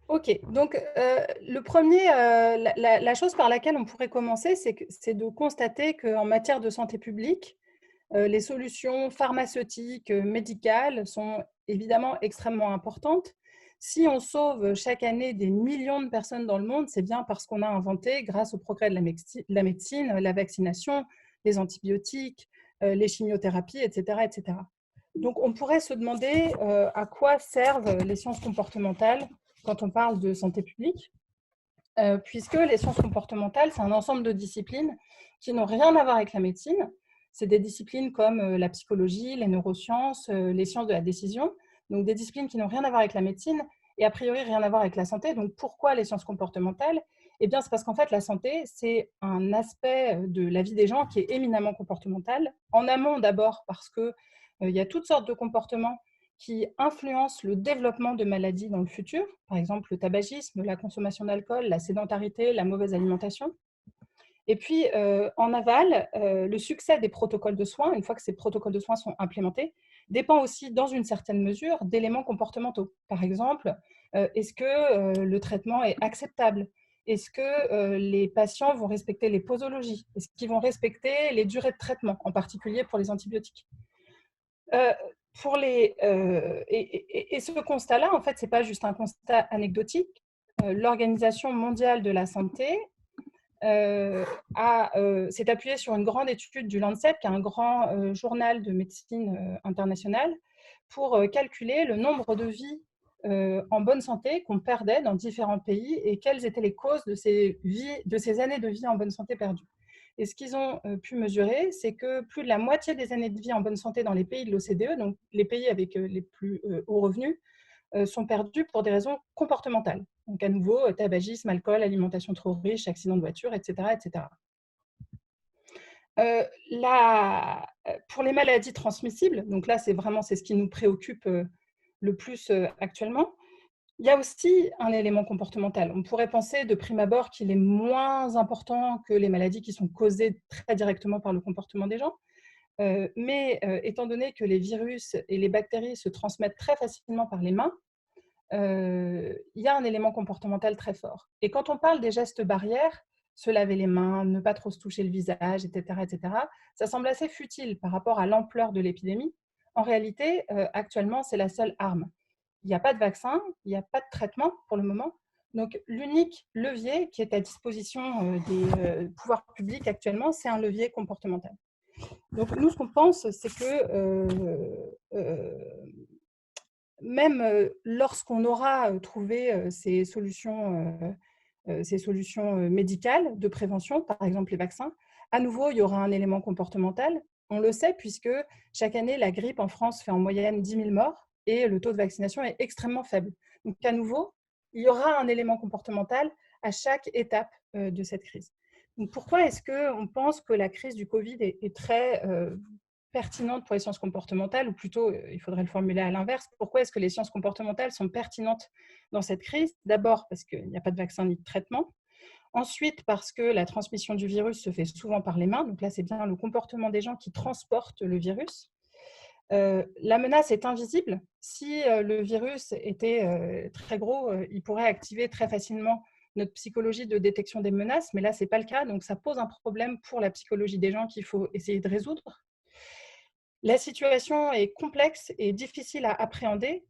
OK, donc la chose par laquelle on pourrait commencer, c'est de constater qu'en matière de santé publique, les solutions pharmaceutiques, médicales sont évidemment extrêmement importantes. Si on sauve chaque année des millions de personnes dans le monde, c'est bien parce qu'on a inventé, grâce au progrès de la médecine, la vaccination, les antibiotiques, les chimiothérapies, et cetera, et cetera. Donc on pourrait se demander, à quoi servent les sciences comportementales quand on parle de santé publique, puisque les sciences comportementales, c'est un ensemble de disciplines qui n'ont rien à voir avec la médecine. C'est des disciplines comme la psychologie, les neurosciences, les sciences de la décision, donc des disciplines qui n'ont rien à voir avec la médecine et a priori rien à voir avec la santé. Donc pourquoi les sciences comportementales? Eh bien, c'est parce qu'en fait, la santé, c'est un aspect de la vie des gens qui est éminemment comportemental. En amont, d'abord, parce qu'il y a toutes sortes de comportements qui influencent le développement de maladies dans le futur, par exemple le tabagisme, la consommation d'alcool, la sédentarité, la mauvaise alimentation. Et puis, en aval, le succès des protocoles de soins, une fois que ces protocoles de soins sont implémentés, dépend aussi, dans une certaine mesure, d'éléments comportementaux. Par exemple, est-ce que le traitement est acceptable? Est-ce que les patients vont respecter les posologies? Est-ce qu'ils vont respecter les durées de traitement, en particulier pour les antibiotiques? Euh, et ce constat-là, en fait, ce n'est pas juste un constat anecdotique. L'Organisation mondiale de la santé s'est appuyée sur une grande étude du Lancet, qui est un grand journal de médecine internationale, pour calculer le nombre de vies en bonne santé qu'on perdait dans différents pays et quelles étaient les causes de ces années de vie en bonne santé perdues. Et ce qu'ils ont pu mesurer, c'est que plus de la moitié des années de vie en bonne santé dans les pays de l'OCDE, donc les pays avec les plus hauts revenus, sont perdues pour des raisons comportementales. Donc à nouveau, tabagisme, alcool, alimentation trop riche, accident de voiture, etc. etc. Pour les maladies transmissibles, donc là c'est ce qui nous préoccupe le plus actuellement, il y a aussi un élément comportemental. On pourrait penser de prime abord qu'il est moins important que les maladies qui sont causées très directement par le comportement des gens. Mais étant donné que les virus et les bactéries se transmettent très facilement par les mains, il y a un élément comportemental très fort. Et quand on parle des gestes barrières, se laver les mains, ne pas trop se toucher le visage, etc., ça semble assez futile par rapport à l'ampleur de l'épidémie. En réalité, actuellement, c'est la seule arme. Il n'y a pas de vaccin, il n'y a pas de traitement pour le moment. Donc, l'unique levier qui est à disposition des pouvoirs publics actuellement, c'est un levier comportemental. Donc, nous, ce qu'on pense, c'est que même lorsqu'on aura trouvé ces solutions médicales de prévention, par exemple les vaccins, à nouveau, il y aura un élément comportemental. On le sait puisque chaque année, la grippe en France fait en moyenne 10 000 morts et le taux de vaccination est extrêmement faible. Donc, à nouveau, il y aura un élément comportemental à chaque étape de cette crise. Donc, pourquoi est-ce qu'on pense que la crise du Covid est très pertinente pour les sciences comportementales, ou plutôt, il faudrait le formuler à l'inverse, pourquoi est-ce que les sciences comportementales sont pertinentes dans cette crise? D'abord, parce qu'il n'y a pas de vaccin ni de traitement. Ensuite, parce que la transmission du virus se fait souvent par les mains. Donc là, c'est bien le comportement des gens qui transportent le virus. La menace est invisible. Si le virus était très gros, il pourrait activer très facilement notre psychologie de détection des menaces, mais là, ce n'est pas le cas. Donc ça pose un problème pour la psychologie des gens qu'il faut essayer de résoudre. La situation est complexe et difficile à appréhender.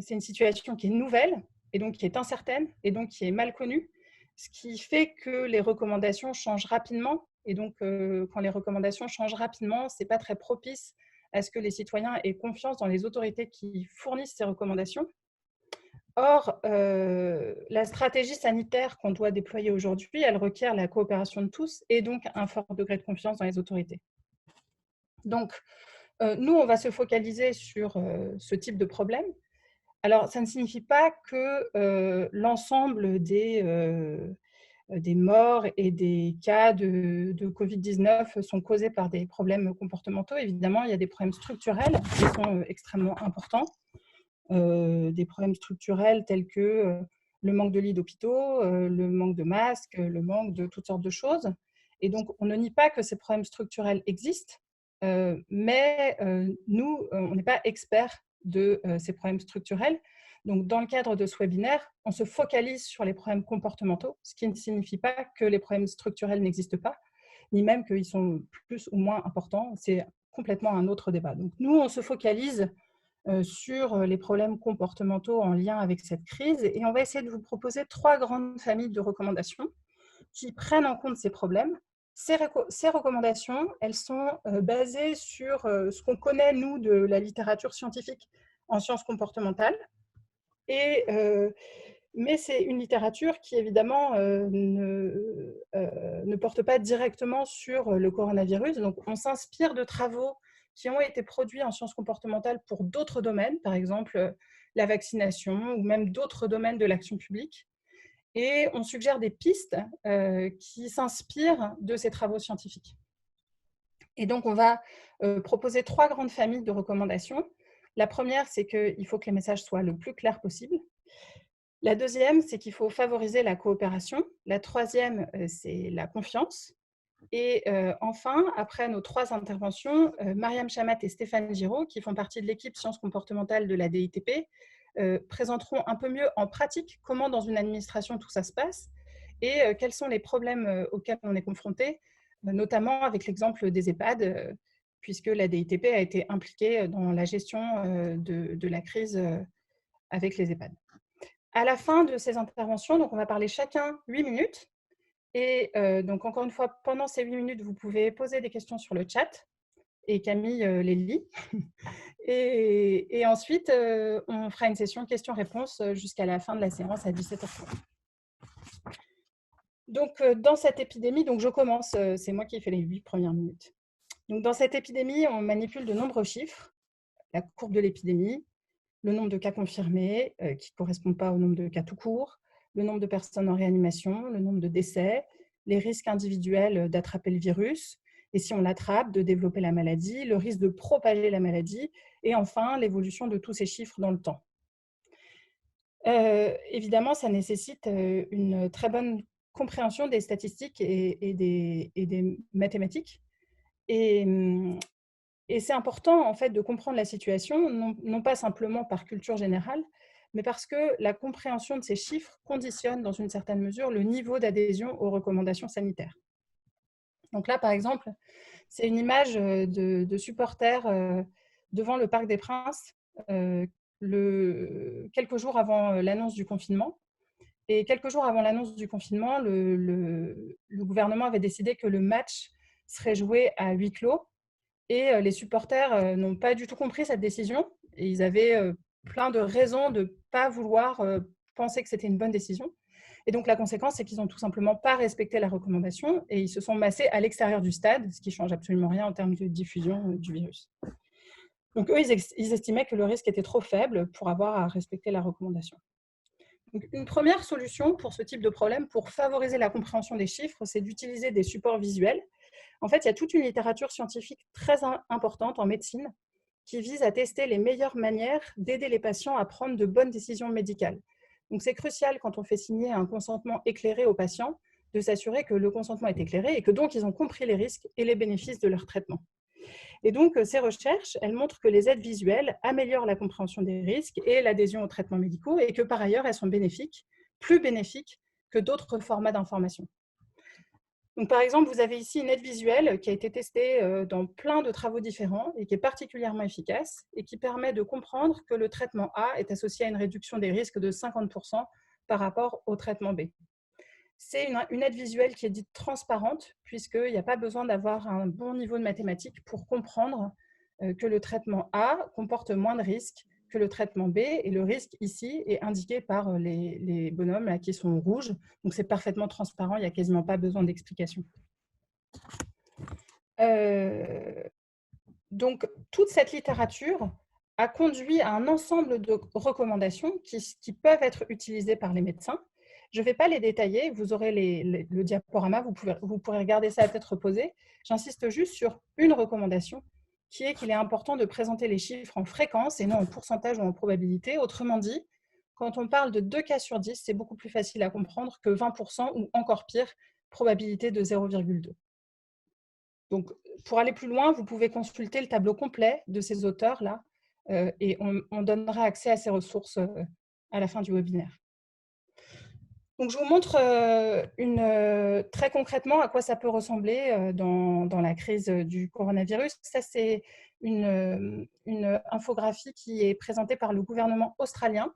C'est une situation qui est nouvelle et donc qui est incertaine et donc qui est mal connue, ce qui fait que les recommandations changent rapidement. Et donc, quand les recommandations changent rapidement, ce n'est pas très propice à ce que les citoyens aient confiance dans les autorités qui fournissent ces recommandations. Or, la stratégie sanitaire qu'on doit déployer aujourd'hui, elle requiert la coopération de tous et donc un fort degré de confiance dans les autorités. Donc, nous, on va se focaliser sur ce type de problème. Alors, ça ne signifie pas que l'ensemble des morts et des cas de Covid-19 sont causés par des problèmes comportementaux. Évidemment, il y a des problèmes structurels qui sont extrêmement importants. Des problèmes structurels tels que le manque de lits d'hôpitaux, le manque de masques, le manque de toutes sortes de choses. Et donc, on ne nie pas que ces problèmes structurels existent, mais nous, on n'est pas experts de ces problèmes structurels. Donc, dans le cadre de ce webinaire, on se focalise sur les problèmes comportementaux, ce qui ne signifie pas que les problèmes structurels n'existent pas, ni même qu'ils sont plus ou moins importants. C'est complètement un autre débat. Donc, nous, on se focalise sur les problèmes comportementaux en lien avec cette crise et on va essayer de vous proposer 3 grandes familles de recommandations qui prennent en compte ces problèmes. Ces recommandations, elles sont basées sur ce qu'on connaît, nous, de la littérature scientifique en sciences comportementales. Mais c'est une littérature qui, évidemment, ne porte pas directement sur le coronavirus. Donc, on s'inspire de travaux qui ont été produits en sciences comportementales pour d'autres domaines, par exemple la vaccination ou même d'autres domaines de l'action publique. Et on suggère des pistes qui s'inspirent de ces travaux scientifiques. Et donc, on va proposer 3 grandes familles de recommandations. La première, c'est qu'il faut que les messages soient le plus clairs possible. La deuxième, c'est qu'il faut favoriser la coopération. La troisième, c'est la confiance. Et enfin, après nos 3 interventions, Mariam Chamat et Stéphane Giraud, qui font partie de l'équipe sciences comportementales de la DITP, présenteront un peu mieux en pratique comment dans une administration tout ça se passe et quels sont les problèmes auxquels on est confronté, notamment avec l'exemple des EHPAD, puisque la DITP a été impliquée dans la gestion de la crise avec les EHPAD. À la fin de ces interventions, donc on va parler chacun 8 minutes. Et donc, encore une fois, pendant ces 8 minutes, vous pouvez poser des questions sur le chat et Camille les lit. Et ensuite, on fera une session questions-réponses jusqu'à la fin de la séance à 17h30. Donc, dans cette épidémie, donc je commence, c'est moi qui ai fait les 8 premières minutes. Donc, dans cette épidémie, on manipule de nombreux chiffres, la courbe de l'épidémie, le nombre de cas confirmés qui ne correspondent pas au nombre de cas tout court, le nombre de personnes en réanimation, le nombre de décès, les risques individuels d'attraper le virus, et si on l'attrape, de développer la maladie, le risque de propager la maladie, et enfin, l'évolution de tous ces chiffres dans le temps. Évidemment, ça nécessite une très bonne compréhension des statistiques et des mathématiques. Et c'est important, en fait, de comprendre la situation, non pas simplement par culture générale, mais parce que la compréhension de ces chiffres conditionne, dans une certaine mesure, le niveau d'adhésion aux recommandations sanitaires. Donc là, par exemple, c'est une image de supporters devant le Parc des Princes quelques jours avant l'annonce du confinement. Et quelques jours avant l'annonce du confinement, le gouvernement avait décidé que le match serait joué à huis clos. Et les supporters n'ont pas du tout compris cette décision. Et ils avaient plein de raisons de ne pas vouloir penser que c'était une bonne décision. Et donc, la conséquence, c'est qu'ils n'ont tout simplement pas respecté la recommandation et ils se sont massés à l'extérieur du stade, ce qui ne change absolument rien en termes de diffusion du virus. Donc, eux, ils estimaient que le risque était trop faible pour avoir à respecter la recommandation. Donc, une première solution pour ce type de problème, pour favoriser la compréhension des chiffres, c'est d'utiliser des supports visuels. En fait, il y a toute une littérature scientifique très importante en médecine qui vise à tester les meilleures manières d'aider les patients à prendre de bonnes décisions médicales. Donc, c'est crucial quand on fait signer un consentement éclairé aux patients de s'assurer que le consentement est éclairé et que donc ils ont compris les risques et les bénéfices de leur traitement. Et donc, ces recherches, elles montrent que les aides visuelles améliorent la compréhension des risques et l'adhésion aux traitements médicaux et que par ailleurs, elles sont bénéfiques, plus bénéfiques que d'autres formats d'information. Donc, par exemple, vous avez ici une aide visuelle qui a été testée dans plein de travaux différents et qui est particulièrement efficace et qui permet de comprendre que le traitement A est associé à une réduction des risques de 50% par rapport au traitement B. C'est une aide visuelle qui est dite transparente puisqu'il n'y a pas besoin d'avoir un bon niveau de mathématiques pour comprendre que le traitement A comporte moins de risques que le traitement B, et le risque ici est indiqué par les bonhommes là, qui sont rouges. Donc, c'est parfaitement transparent, il n'y a quasiment pas besoin d'explication. Donc, toute cette littérature a conduit à un ensemble de recommandations qui peuvent être utilisées par les médecins. Je ne vais pas les détailler, vous aurez le diaporama, vous pourrez regarder ça à tête reposée. J'insiste juste sur une recommandation qui est qu'il est important de présenter les chiffres en fréquence et non en pourcentage ou en probabilité. Autrement dit, quand on parle de 2 cas sur 10, c'est beaucoup plus facile à comprendre que 20% ou encore pire, probabilité de 0,2. Donc, pour aller plus loin, vous pouvez consulter le tableau complet de ces auteurs-là et on donnera accès à ces ressources à la fin du webinaire. Donc, je vous montre très concrètement à quoi ça peut ressembler dans la crise du coronavirus. Ça, c'est une infographie qui est présentée par le gouvernement australien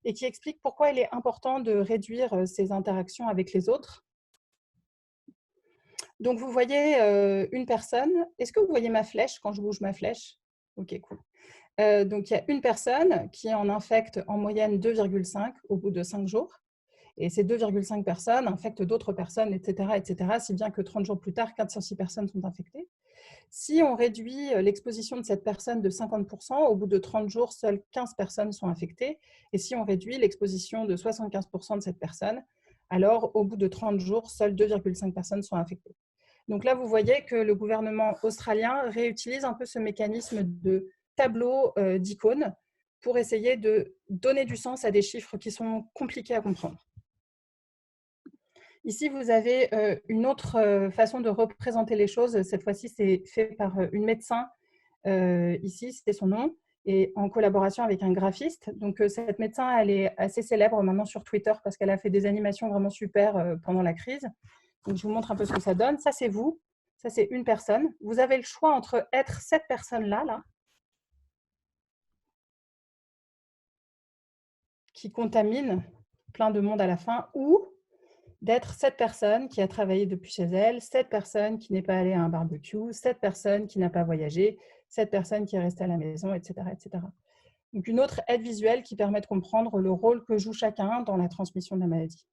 et qui explique pourquoi il est important de réduire ses interactions avec les autres. Donc, vous voyez une personne. Est-ce que vous voyez ma flèche quand je bouge ma flèche? Ok, cool. Donc, il y a une personne qui en infecte en moyenne 2,5 au bout de 5 jours. Et ces 2,5 personnes infectent d'autres personnes, etc., si bien que 30 jours plus tard, 406 personnes sont infectées. Si on réduit l'exposition de cette personne de 50%, au bout de 30 jours, seules 15 personnes sont infectées. Et si on réduit l'exposition de 75% de cette personne, alors au bout de 30 jours, seules 2,5 personnes sont infectées. Donc là, vous voyez que le gouvernement australien réutilise un peu ce mécanisme de tableau d'icônes pour essayer de donner du sens à des chiffres qui sont compliqués à comprendre. Ici, vous avez une autre façon de représenter les choses. Cette fois-ci, c'est fait par une médecin. Ici, c'est son nom, et en collaboration avec un graphiste. Donc, cette médecin, elle est assez célèbre maintenant sur Twitter parce qu'elle a fait des animations vraiment super pendant la crise. Donc, je vous montre un peu ce que ça donne. Ça, c'est vous. Ça, c'est une personne. Vous avez le choix entre être cette personne-là, qui contamine plein de monde à la fin, ou d'être cette personne qui a travaillé depuis chez elle, cette personne qui n'est pas allée à un barbecue, cette personne qui n'a pas voyagé, cette personne qui est restée à la maison, etc., etc. Donc, une autre aide visuelle qui permet de comprendre le rôle que joue chacun dans la transmission de la maladie.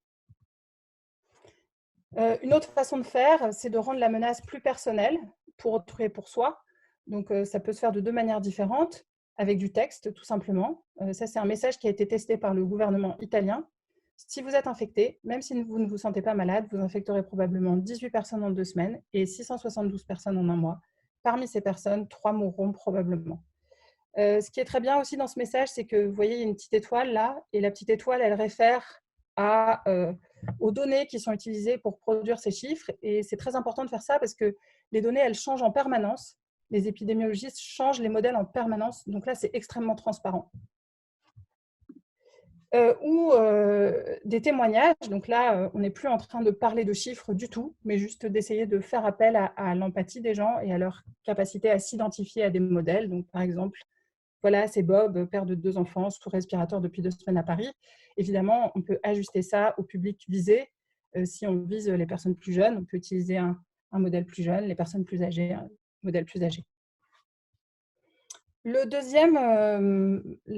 Une autre façon de faire, c'est de rendre la menace plus personnelle pour autrui et pour soi. Donc, ça peut se faire de deux manières différentes, avec du texte, tout simplement. Ça, c'est un message qui a été testé par le gouvernement italien. Si vous êtes infecté, même si vous ne vous sentez pas malade, vous infecterez probablement 18 personnes en 2 semaines et 672 personnes en un mois. Parmi ces personnes, 3 mourront probablement. Ce qui est très bien aussi dans ce message, c'est que vous voyez, il y a une petite étoile là, et la petite étoile, elle réfère aux données qui sont utilisées pour produire ces chiffres. Et c'est très important de faire ça parce que les données, elles changent en permanence. Les épidémiologistes changent les modèles en permanence. Donc là, c'est extrêmement transparent. Ou des témoignages. Donc là, on n'est plus en train de parler de chiffres du tout, mais juste d'essayer de faire appel à l'empathie des gens et à leur capacité à s'identifier à des modèles. Donc, par exemple, voilà, c'est Bob, père de 2 enfants, sous respirateur depuis 2 semaines à Paris. Évidemment, on peut ajuster ça au public visé. Si on vise les personnes plus jeunes, on peut utiliser un modèle plus jeune, les personnes plus âgées, un modèle plus âgé. La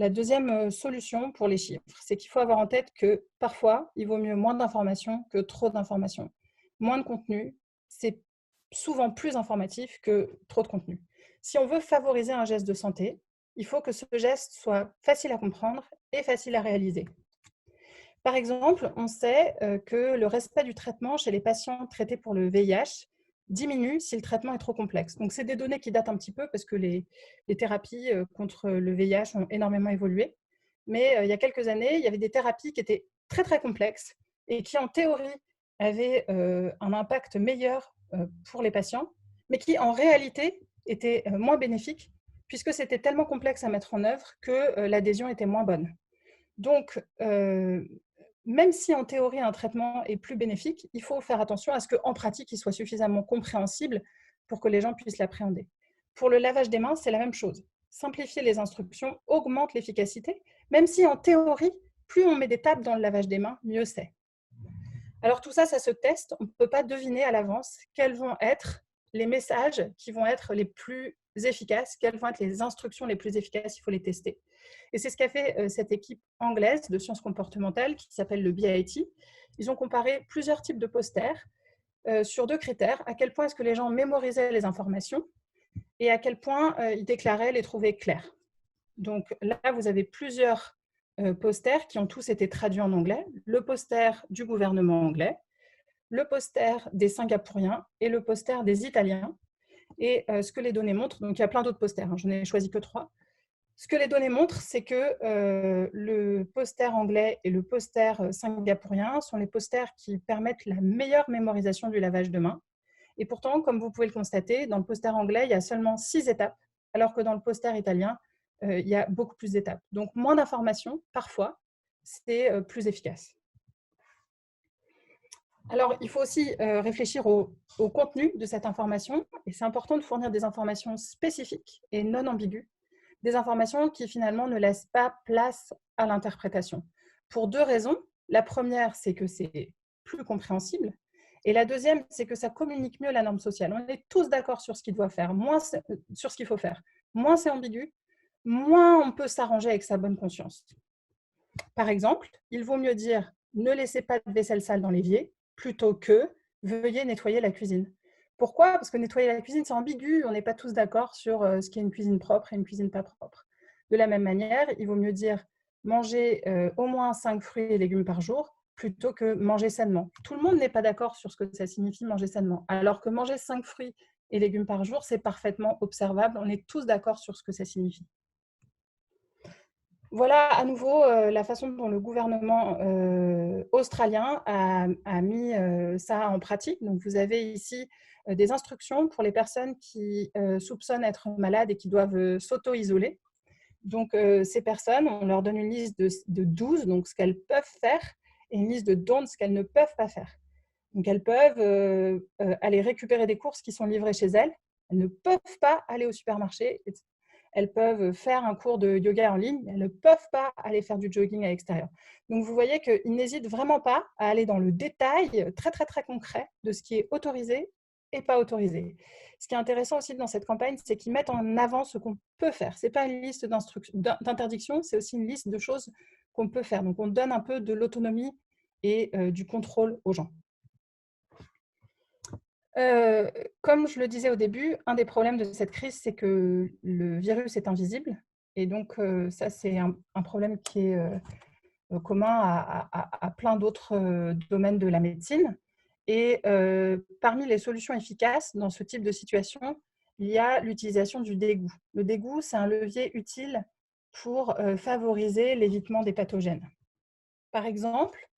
deuxième solution pour les chiffres, c'est qu'il faut avoir en tête que parfois, il vaut mieux moins d'informations que trop d'informations. Moins de contenu, c'est souvent plus informatif que trop de contenu. Si on veut favoriser un geste de santé, il faut que ce geste soit facile à comprendre et facile à réaliser. Par exemple, on sait que le respect du traitement chez les patients traités pour le VIH diminue si le traitement est trop complexe. Donc, c'est des données qui datent un petit peu parce que les thérapies contre le VIH ont énormément évolué. Mais il y a quelques années, il y avait des thérapies qui étaient très, très complexes et qui, en théorie, avaient un impact meilleur pour les patients, mais qui, en réalité, étaient moins bénéfiques puisque c'était tellement complexe à mettre en œuvre que l'adhésion était moins bonne. Donc, même si en théorie un traitement est plus bénéfique, il faut faire attention à ce qu'en pratique, il soit suffisamment compréhensible pour que les gens puissent l'appréhender. Pour le lavage des mains, c'est la même chose. Simplifier les instructions augmente l'efficacité, même si en théorie, plus on met d'étapes dans le lavage des mains, mieux c'est. Alors tout ça, ça se teste. On ne peut pas deviner à l'avance quels vont être les messages qui vont être les plus efficaces, quelles vont être les instructions les plus efficaces, il faut les tester. Et c'est ce qu'a fait cette équipe anglaise de sciences comportementales qui s'appelle le BIT. Ils ont comparé plusieurs types de posters sur 2 critères. À quel point est-ce que les gens mémorisaient les informations et à quel point ils déclaraient les trouver clairs. Donc là, vous avez plusieurs posters qui ont tous été traduits en anglais. Le poster du gouvernement anglais, le poster des Singapouriens et le poster des Italiens. Et ce que les données montrent, donc il y a plein d'autres posters, je n'ai choisi que 3. Ce que les données montrent, c'est que le poster anglais et le poster singapourien sont les posters qui permettent la meilleure mémorisation du lavage de mains. Et pourtant, comme vous pouvez le constater, dans le poster anglais, il y a seulement 6 étapes, alors que dans le poster italien, il y a beaucoup plus d'étapes. Donc, moins d'informations, parfois, c'est plus efficace. Alors, il faut aussi réfléchir au contenu de cette information, et c'est important de fournir des informations spécifiques et non ambiguës, des informations qui finalement ne laissent pas place à l'interprétation. Pour 2 raisons. La première, c'est que c'est plus compréhensible, et la deuxième, c'est que ça communique mieux la norme sociale. On est tous d'accord sur ce qu'il doit faire, sur ce qu'il faut faire. Moins c'est ambigu, moins on peut s'arranger avec sa bonne conscience. Par exemple, il vaut mieux dire « ne laissez pas de vaisselle sale dans l'évier » plutôt que « veuillez nettoyer la cuisine ». Pourquoi? Parce que nettoyer la cuisine, c'est ambigu. On n'est pas tous d'accord sur ce qu'est une cuisine propre et une cuisine pas propre. De la même manière, il vaut mieux dire « manger au moins 5 fruits et légumes par jour » plutôt que « manger sainement ». Tout le monde n'est pas d'accord sur ce que ça signifie manger sainement. Alors que manger 5 fruits et légumes par jour, c'est parfaitement observable. On est tous d'accord sur ce que ça signifie. Voilà à nouveau la façon dont le gouvernement australien a mis ça en pratique. Donc, vous avez ici des instructions pour les personnes qui soupçonnent être malades et qui doivent s'auto-isoler. Donc, ces personnes, on leur donne une liste de 12, donc ce qu'elles peuvent faire, et une liste de don't, ce qu'elles ne peuvent pas faire. Donc, elles peuvent aller récupérer des courses qui sont livrées chez elles. Elles ne peuvent pas aller au supermarché, etc. Elles peuvent faire un cours de yoga en ligne, mais elles ne peuvent pas aller faire du jogging à l'extérieur. Donc, vous voyez qu'ils n'hésitent vraiment pas à aller dans le détail très, très, très concret de ce qui est autorisé et pas autorisé. Ce qui est intéressant aussi dans cette campagne, c'est qu'ils mettent en avant ce qu'on peut faire. Ce n'est pas une liste d'interdictions, c'est aussi une liste de choses qu'on peut faire. Donc, on donne un peu de l'autonomie et du contrôle aux gens. Comme je le disais au début, un des problèmes de cette crise, c'est que le virus est invisible. Et donc, ça, c'est un problème qui est commun à plein d'autres domaines de la médecine. Et parmi les solutions efficaces dans ce type de situation, il y a l'utilisation du dégoût. Le dégoût, c'est un levier utile pour favoriser l'évitement des pathogènes. Par exemple,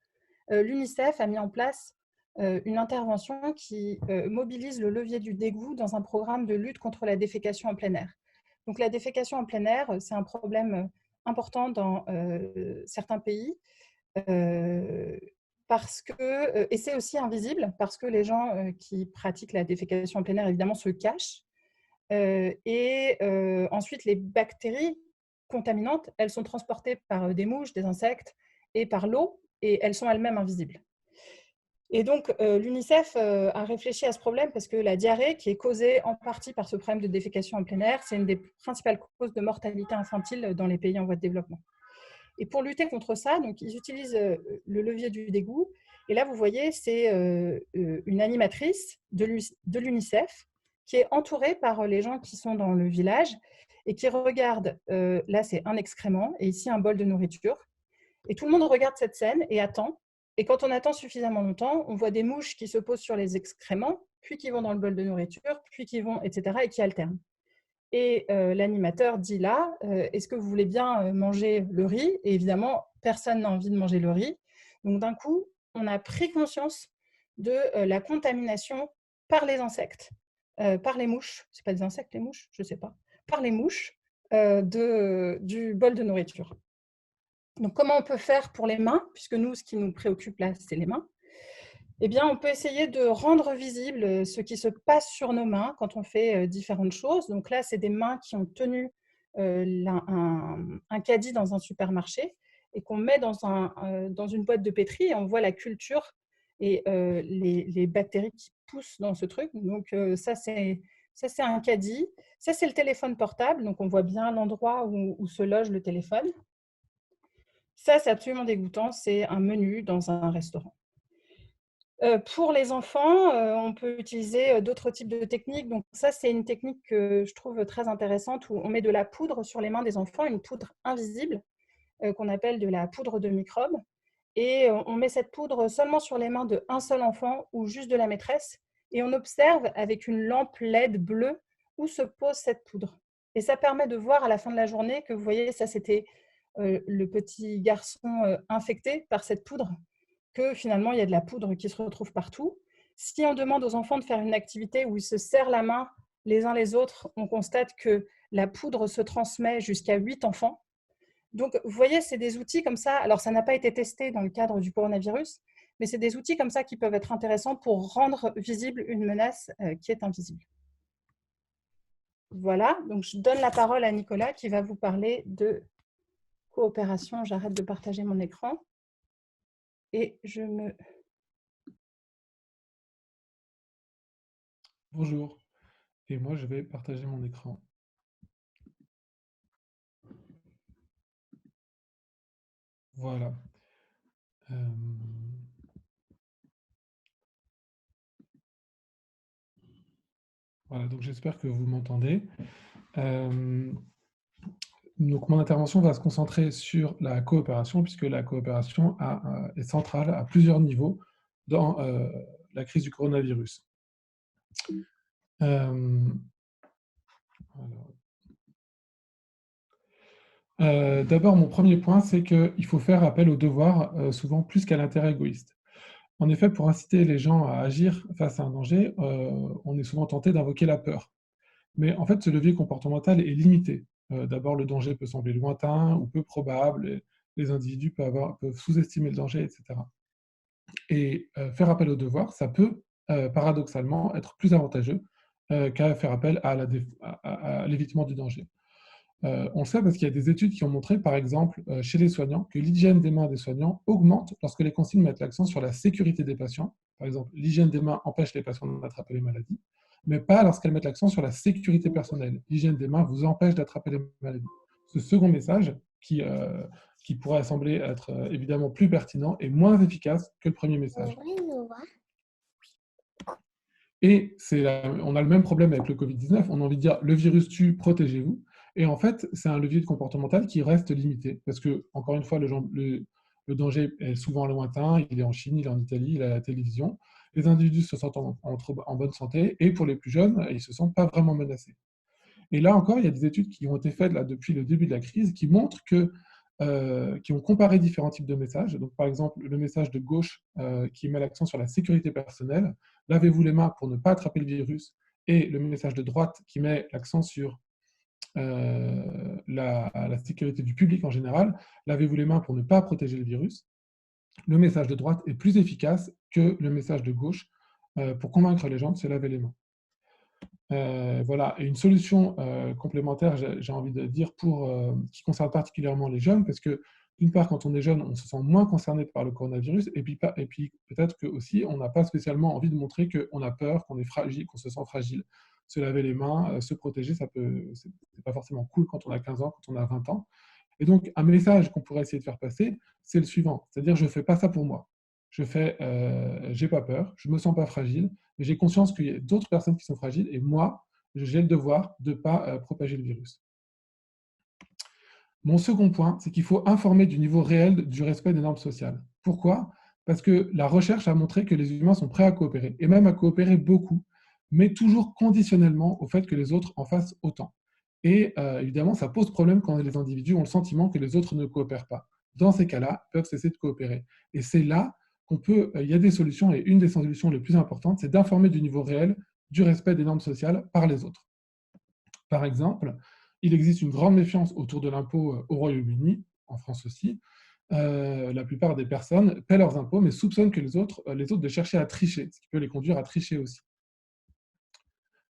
l'UNICEF a mis en place une intervention qui mobilise le levier du dégoût dans un programme de lutte contre la défécation en plein air. Donc, la défécation en plein air, c'est un problème important dans certains pays parce que, et c'est aussi invisible parce que les gens qui pratiquent la défécation en plein air, évidemment, se cachent. Ensuite, les bactéries contaminantes, elles sont transportées par des mouches, des insectes et par l'eau, et elles sont elles-mêmes invisibles. Et donc, l'UNICEF a réfléchi à ce problème parce que la diarrhée, qui est causée en partie par ce problème de défécation en plein air, c'est une des principales causes de mortalité infantile dans les pays en voie de développement. Et pour lutter contre ça, donc, ils utilisent le levier du dégoût. Et là, vous voyez, c'est une animatrice de l'UNICEF qui est entourée par les gens qui sont dans le village et qui regarde, là, c'est un excrément et ici, un bol de nourriture. Et tout le monde regarde cette scène et attend. Et quand on attend suffisamment longtemps, on voit des mouches qui se posent sur les excréments, puis qui vont dans le bol de nourriture, puis qui vont, etc., et qui alternent. Et l'animateur dit là, est-ce que vous voulez bien manger le riz? Et évidemment, personne n'a envie de manger le riz. Donc d'un coup, on a pris conscience de la contamination par les insectes, par les mouches. Ce pas des insectes, les mouches? Je ne sais pas. Par les mouches du bol de nourriture. Donc, comment on peut faire pour les mains? Puisque nous, ce qui nous préoccupe là, c'est les mains. Eh bien, on peut essayer de rendre visible ce qui se passe sur nos mains quand on fait différentes choses. Donc là, c'est des mains qui ont tenu un caddie dans un supermarché et qu'on met dans une boîte de pétri et on voit la culture et les bactéries qui poussent dans ce truc. Donc ça, c'est un caddie. Ça, c'est le téléphone portable. Donc, on voit bien l'endroit où se loge le téléphone. Ça, c'est absolument dégoûtant. C'est un menu dans un restaurant. Pour les enfants, on peut utiliser d'autres types de techniques. Donc ça, c'est une technique que je trouve très intéressante où on met de la poudre sur les mains des enfants, une poudre invisible qu'on appelle de la poudre de microbes. Et on met cette poudre seulement sur les mains d'un seul enfant ou juste de la maîtresse. Et on observe avec une lampe LED bleue où se pose cette poudre. Et ça permet de voir à la fin de la journée que, vous voyez, ça c'était le petit garçon infecté par cette poudre, que finalement il y a de la poudre qui se retrouve partout. Si on demande aux enfants de faire une activité où ils se serrent la main les uns les autres, on constate que la poudre se transmet jusqu'à 8 enfants. Donc, vous voyez, c'est des outils comme ça. Alors, ça n'a pas été testé dans le cadre du coronavirus, mais c'est des outils comme ça qui peuvent être intéressants pour rendre visible une menace qui est invisible. Voilà, donc je donne la parole à Nicolas qui va vous parler de coopération. J'arrête de partager mon écran et je me... Bonjour, et moi je vais partager mon écran. Voilà. Euh, Voilà, donc j'espère que vous m'entendez. Donc mon intervention va se concentrer sur la coopération, puisque la coopération est centrale à plusieurs niveaux dans la crise du coronavirus. Euh, alors, D'abord, mon premier point, c'est qu'il faut faire appel au devoir, souvent plus qu'à l'intérêt égoïste. En effet, pour inciter les gens à agir face à un danger, on est souvent tenté d'invoquer la peur. Mais en fait, ce levier comportemental est limité. D'abord, le danger peut sembler lointain ou peu probable, et les individus peuvent sous-estimer le danger, etc. Et faire appel au devoir, ça peut, paradoxalement, être plus avantageux qu'à faire appel à l'évitement du danger. On le sait parce qu'il y a des études qui ont montré, par exemple, chez les soignants, que l'hygiène des mains des soignants augmente lorsque les consignes mettent l'accent sur la sécurité des patients. Par exemple, l'hygiène des mains empêche les patients d'attraper les maladies, mais pas lorsqu'elles mettent l'accent sur la sécurité personnelle. L'hygiène des mains vous empêche d'attraper les maladies. Ce second message, qui pourrait sembler être évidemment plus pertinent, est moins efficace que le premier message. Et on a le même problème avec le Covid-19, on a envie de dire le virus tue, protégez-vous. Et en fait, c'est un levier comportemental qui reste limité, parce que, encore une fois, le danger est souvent lointain, il est en Chine, il est en Italie, il est à la télévision. Les individus se sentent en bonne santé, et pour les plus jeunes, ils ne se sentent pas vraiment menacés. Et là encore, il y a des études qui ont été faites là, depuis le début de la crise qui montrent qui ont comparé différents types de messages. Donc, par exemple, le message de gauche qui met l'accent sur la sécurité personnelle, lavez-vous les mains pour ne pas attraper le virus, et le message de droite qui met l'accent sur la sécurité du public en général, lavez-vous les mains pour ne pas protéger le virus. Le message de droite est plus efficace que le message de gauche pour convaincre les gens de se laver les mains. Voilà, et une solution complémentaire, j'ai envie de dire, qui concerne particulièrement les jeunes, parce que d'une part, quand on est jeune, on se sent moins concerné par le coronavirus, et puis peut-être que aussi, on n'a pas spécialement envie de montrer qu'on a peur, qu'on est fragile, qu'on se sent fragile. Se laver les mains, se protéger, c'est pas forcément cool quand on a 15 ans, quand on a 20 ans. Et donc, un message qu'on pourrait essayer de faire passer, c'est le suivant, c'est-à-dire je ne fais pas ça pour moi. J'ai pas peur, je me sens pas fragile, mais j'ai conscience qu'il y a d'autres personnes qui sont fragiles, et moi, j'ai le devoir de ne pas propager le virus. Mon second point, c'est qu'il faut informer du niveau réel du respect des normes sociales. Pourquoi? Parce que la recherche a montré que les humains sont prêts à coopérer, et même à coopérer beaucoup, mais toujours conditionnellement au fait que les autres en fassent autant. Et évidemment, ça pose problème quand les individus ont le sentiment que les autres ne coopèrent pas. Dans ces cas-là, ils peuvent cesser de coopérer. Et c'est là il y a des solutions, et une des solutions les plus importantes, c'est d'informer du niveau réel du respect des normes sociales par les autres. Par exemple, il existe une grande méfiance autour de l'impôt au Royaume-Uni, en France aussi. La plupart des personnes paient leurs impôts, mais soupçonnent que les autres de chercher à tricher, ce qui peut les conduire à tricher aussi.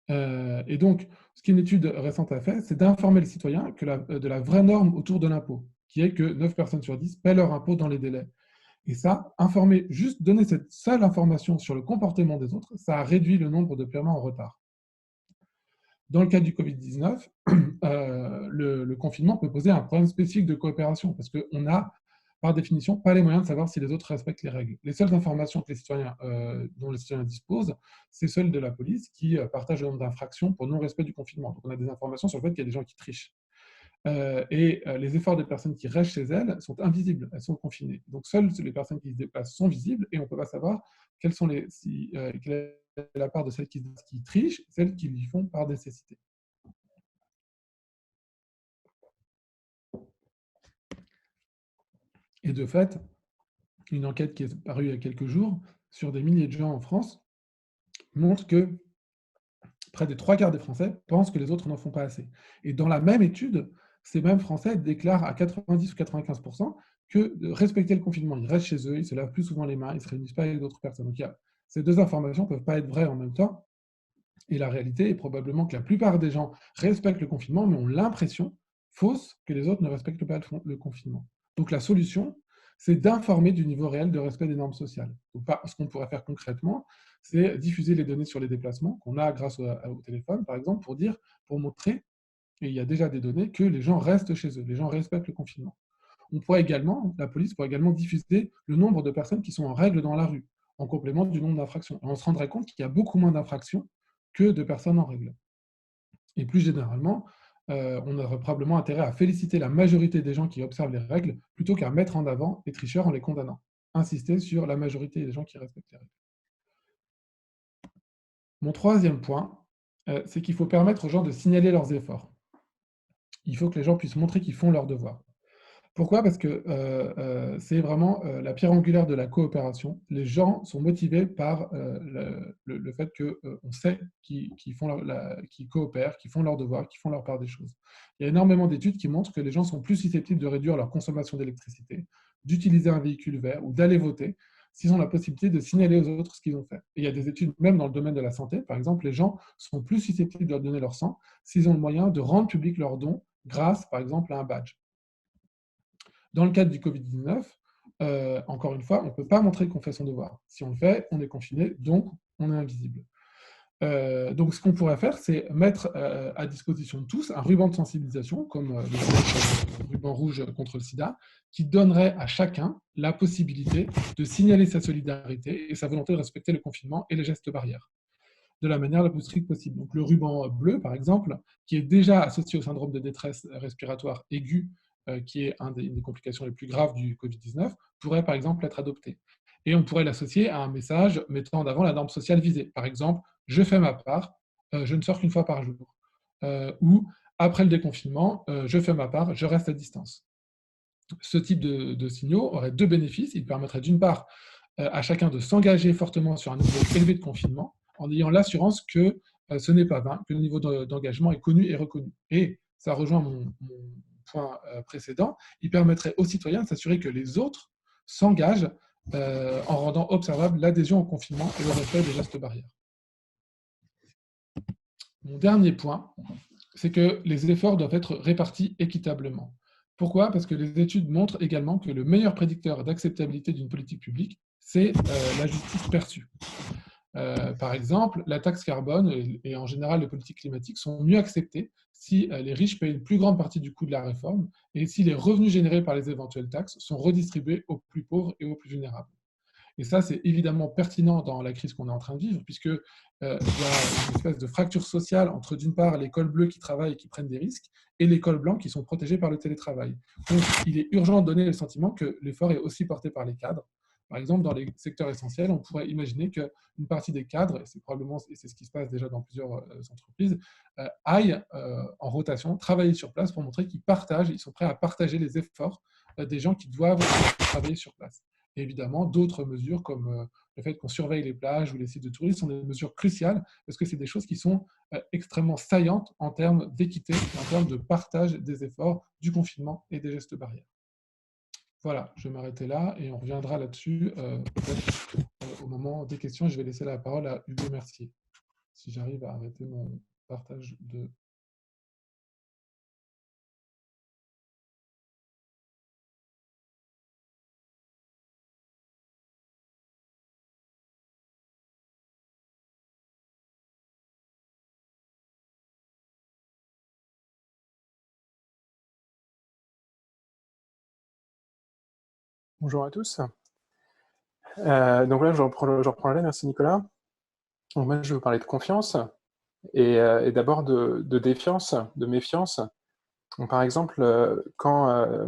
Et donc, ce qu'une étude récente a fait, c'est d'informer les citoyens de la vraie norme autour de l'impôt, qui est que 9 personnes sur 10 paient leur impôt dans les délais. Et ça, donner cette seule information sur le comportement des autres, ça a réduit le nombre de paiements en retard. Dans le cas du Covid-19, le confinement peut poser un problème spécifique de coopération, parce qu'on n'a, par définition, pas les moyens de savoir si les autres respectent les règles. Les seules informations dont les citoyens disposent, c'est celles de la police qui partage le nombre d'infractions pour non-respect du confinement. Donc on a des informations sur le fait qu'il y a des gens qui trichent. Les efforts des personnes qui restent chez elles sont invisibles, elles sont confinées. Donc seules les personnes qui se déplacent sont visibles, et on ne peut pas savoir quelle est la part de celles qui trichent, celles qui l'y font par nécessité. Et de fait, une enquête qui est parue il y a quelques jours sur des milliers de gens en France montre que près des 3 quarts des Français pensent que les autres n'en font pas assez. Et dans la même étude, ces mêmes Français déclarent à 90 ou 95% que de respecter le confinement. Ils restent chez eux, ils se lavent plus souvent les mains, ils ne se réunissent pas avec d'autres personnes. Donc, ces deux informations ne peuvent pas être vraies en même temps. Et la réalité est probablement que la plupart des gens respectent le confinement, mais ont l'impression fausse que les autres ne respectent pas le confinement. Donc la solution, c'est d'informer du niveau réel de respect des normes sociales. Donc, ce qu'on pourrait faire concrètement, c'est diffuser les données sur les déplacements qu'on a grâce au téléphone, par exemple, pour montrer, et il y a déjà des données, que les gens restent chez eux, les gens respectent le confinement. La police pourrait également diffuser le nombre de personnes qui sont en règle dans la rue, en complément du nombre d'infractions. Et on se rendrait compte qu'il y a beaucoup moins d'infractions que de personnes en règle. Et plus généralement, on aurait probablement intérêt à féliciter la majorité des gens qui observent les règles, plutôt qu'à mettre en avant les tricheurs en les condamnant. Insister sur la majorité des gens qui respectent les règles. Mon troisième point, c'est qu'il faut permettre aux gens de signaler leurs efforts. Il faut que les gens puissent montrer qu'ils font leurs devoirs. Pourquoi? Parce que c'est vraiment la pierre angulaire de la coopération. Les gens sont motivés par le fait qu'on sait qu'ils coopèrent, qu'ils font leurs devoirs, qu'ils font leur part des choses. Il y a énormément d'études qui montrent que les gens sont plus susceptibles de réduire leur consommation d'électricité, d'utiliser un véhicule vert ou d'aller voter s'ils ont la possibilité de signaler aux autres ce qu'ils ont fait. Et il y a des études, même dans le domaine de la santé, par exemple, les gens sont plus susceptibles de donner leur sang s'ils ont le moyen de rendre public leurs dons grâce, par exemple, à un badge. Dans le cadre du Covid-19, encore une fois, on ne peut pas montrer qu'on fait son devoir. Si on le fait, on est confiné, donc on est invisible. Donc ce qu'on pourrait faire, c'est mettre à disposition de tous un ruban de sensibilisation, comme le ruban rouge contre le sida, qui donnerait à chacun la possibilité de signaler sa solidarité et sa volonté de respecter le confinement et les gestes barrières de la manière la plus stricte possible. Donc le ruban bleu, par exemple, qui est déjà associé au syndrome de détresse respiratoire aiguë, qui est une des complications les plus graves du Covid-19, pourrait par exemple être adopté. Et on pourrait l'associer à un message mettant en avant la norme sociale visée. Par exemple, je fais ma part, je ne sors qu'une fois par jour. Ou après le déconfinement, je fais ma part, je reste à distance. Ce type de signaux aurait deux bénéfices. Il permettrait d'une part à chacun de s'engager fortement sur un niveau élevé de confinement, en ayant l'assurance que ce n'est pas vain, que le niveau d'engagement est connu et reconnu. Et ça rejoint mon point précédent, il permettrait aux citoyens de s'assurer que les autres s'engagent en rendant observable l'adhésion au confinement et le respect des gestes barrières. Mon dernier point, c'est que les efforts doivent être répartis équitablement. Pourquoi? Parce que les études montrent également que le meilleur prédicteur d'acceptabilité d'une politique publique, c'est la justice perçue. Par exemple, la taxe carbone et en général les politiques climatiques sont mieux acceptées si les riches payent une plus grande partie du coût de la réforme et si les revenus générés par les éventuelles taxes sont redistribués aux plus pauvres et aux plus vulnérables. Et ça, c'est évidemment pertinent dans la crise qu'on est en train de vivre, puisque il y a une espèce de fracture sociale entre, d'une part, les cols bleus qui travaillent et qui prennent des risques, et les cols blancs qui sont protégés par le télétravail. Donc, il est urgent de donner le sentiment que l'effort est aussi porté par les cadres. Par exemple, dans les secteurs essentiels, on pourrait imaginer qu'une partie des cadres, et c'est ce qui se passe déjà dans plusieurs entreprises, aillent en rotation, travailler sur place pour montrer qu'ils partagent, ils sont prêts à partager les efforts des gens qui doivent travailler sur place. Et évidemment, d'autres mesures comme le fait qu'on surveille les plages ou les sites de tourisme sont des mesures cruciales parce que c'est des choses qui sont extrêmement saillantes en termes d'équité, en termes de partage des efforts, du confinement et des gestes barrières. Voilà, je vais m'arrêter là et on reviendra là-dessus peut-être au moment des questions. Je vais laisser la parole à Hugo Mercier, si j'arrive à arrêter mon partage de... Bonjour à tous. Donc là, je reprends la laine. Merci Nicolas. Donc moi, je vais vous parler de confiance et d'abord de défiance, de méfiance. Donc, par exemple, quand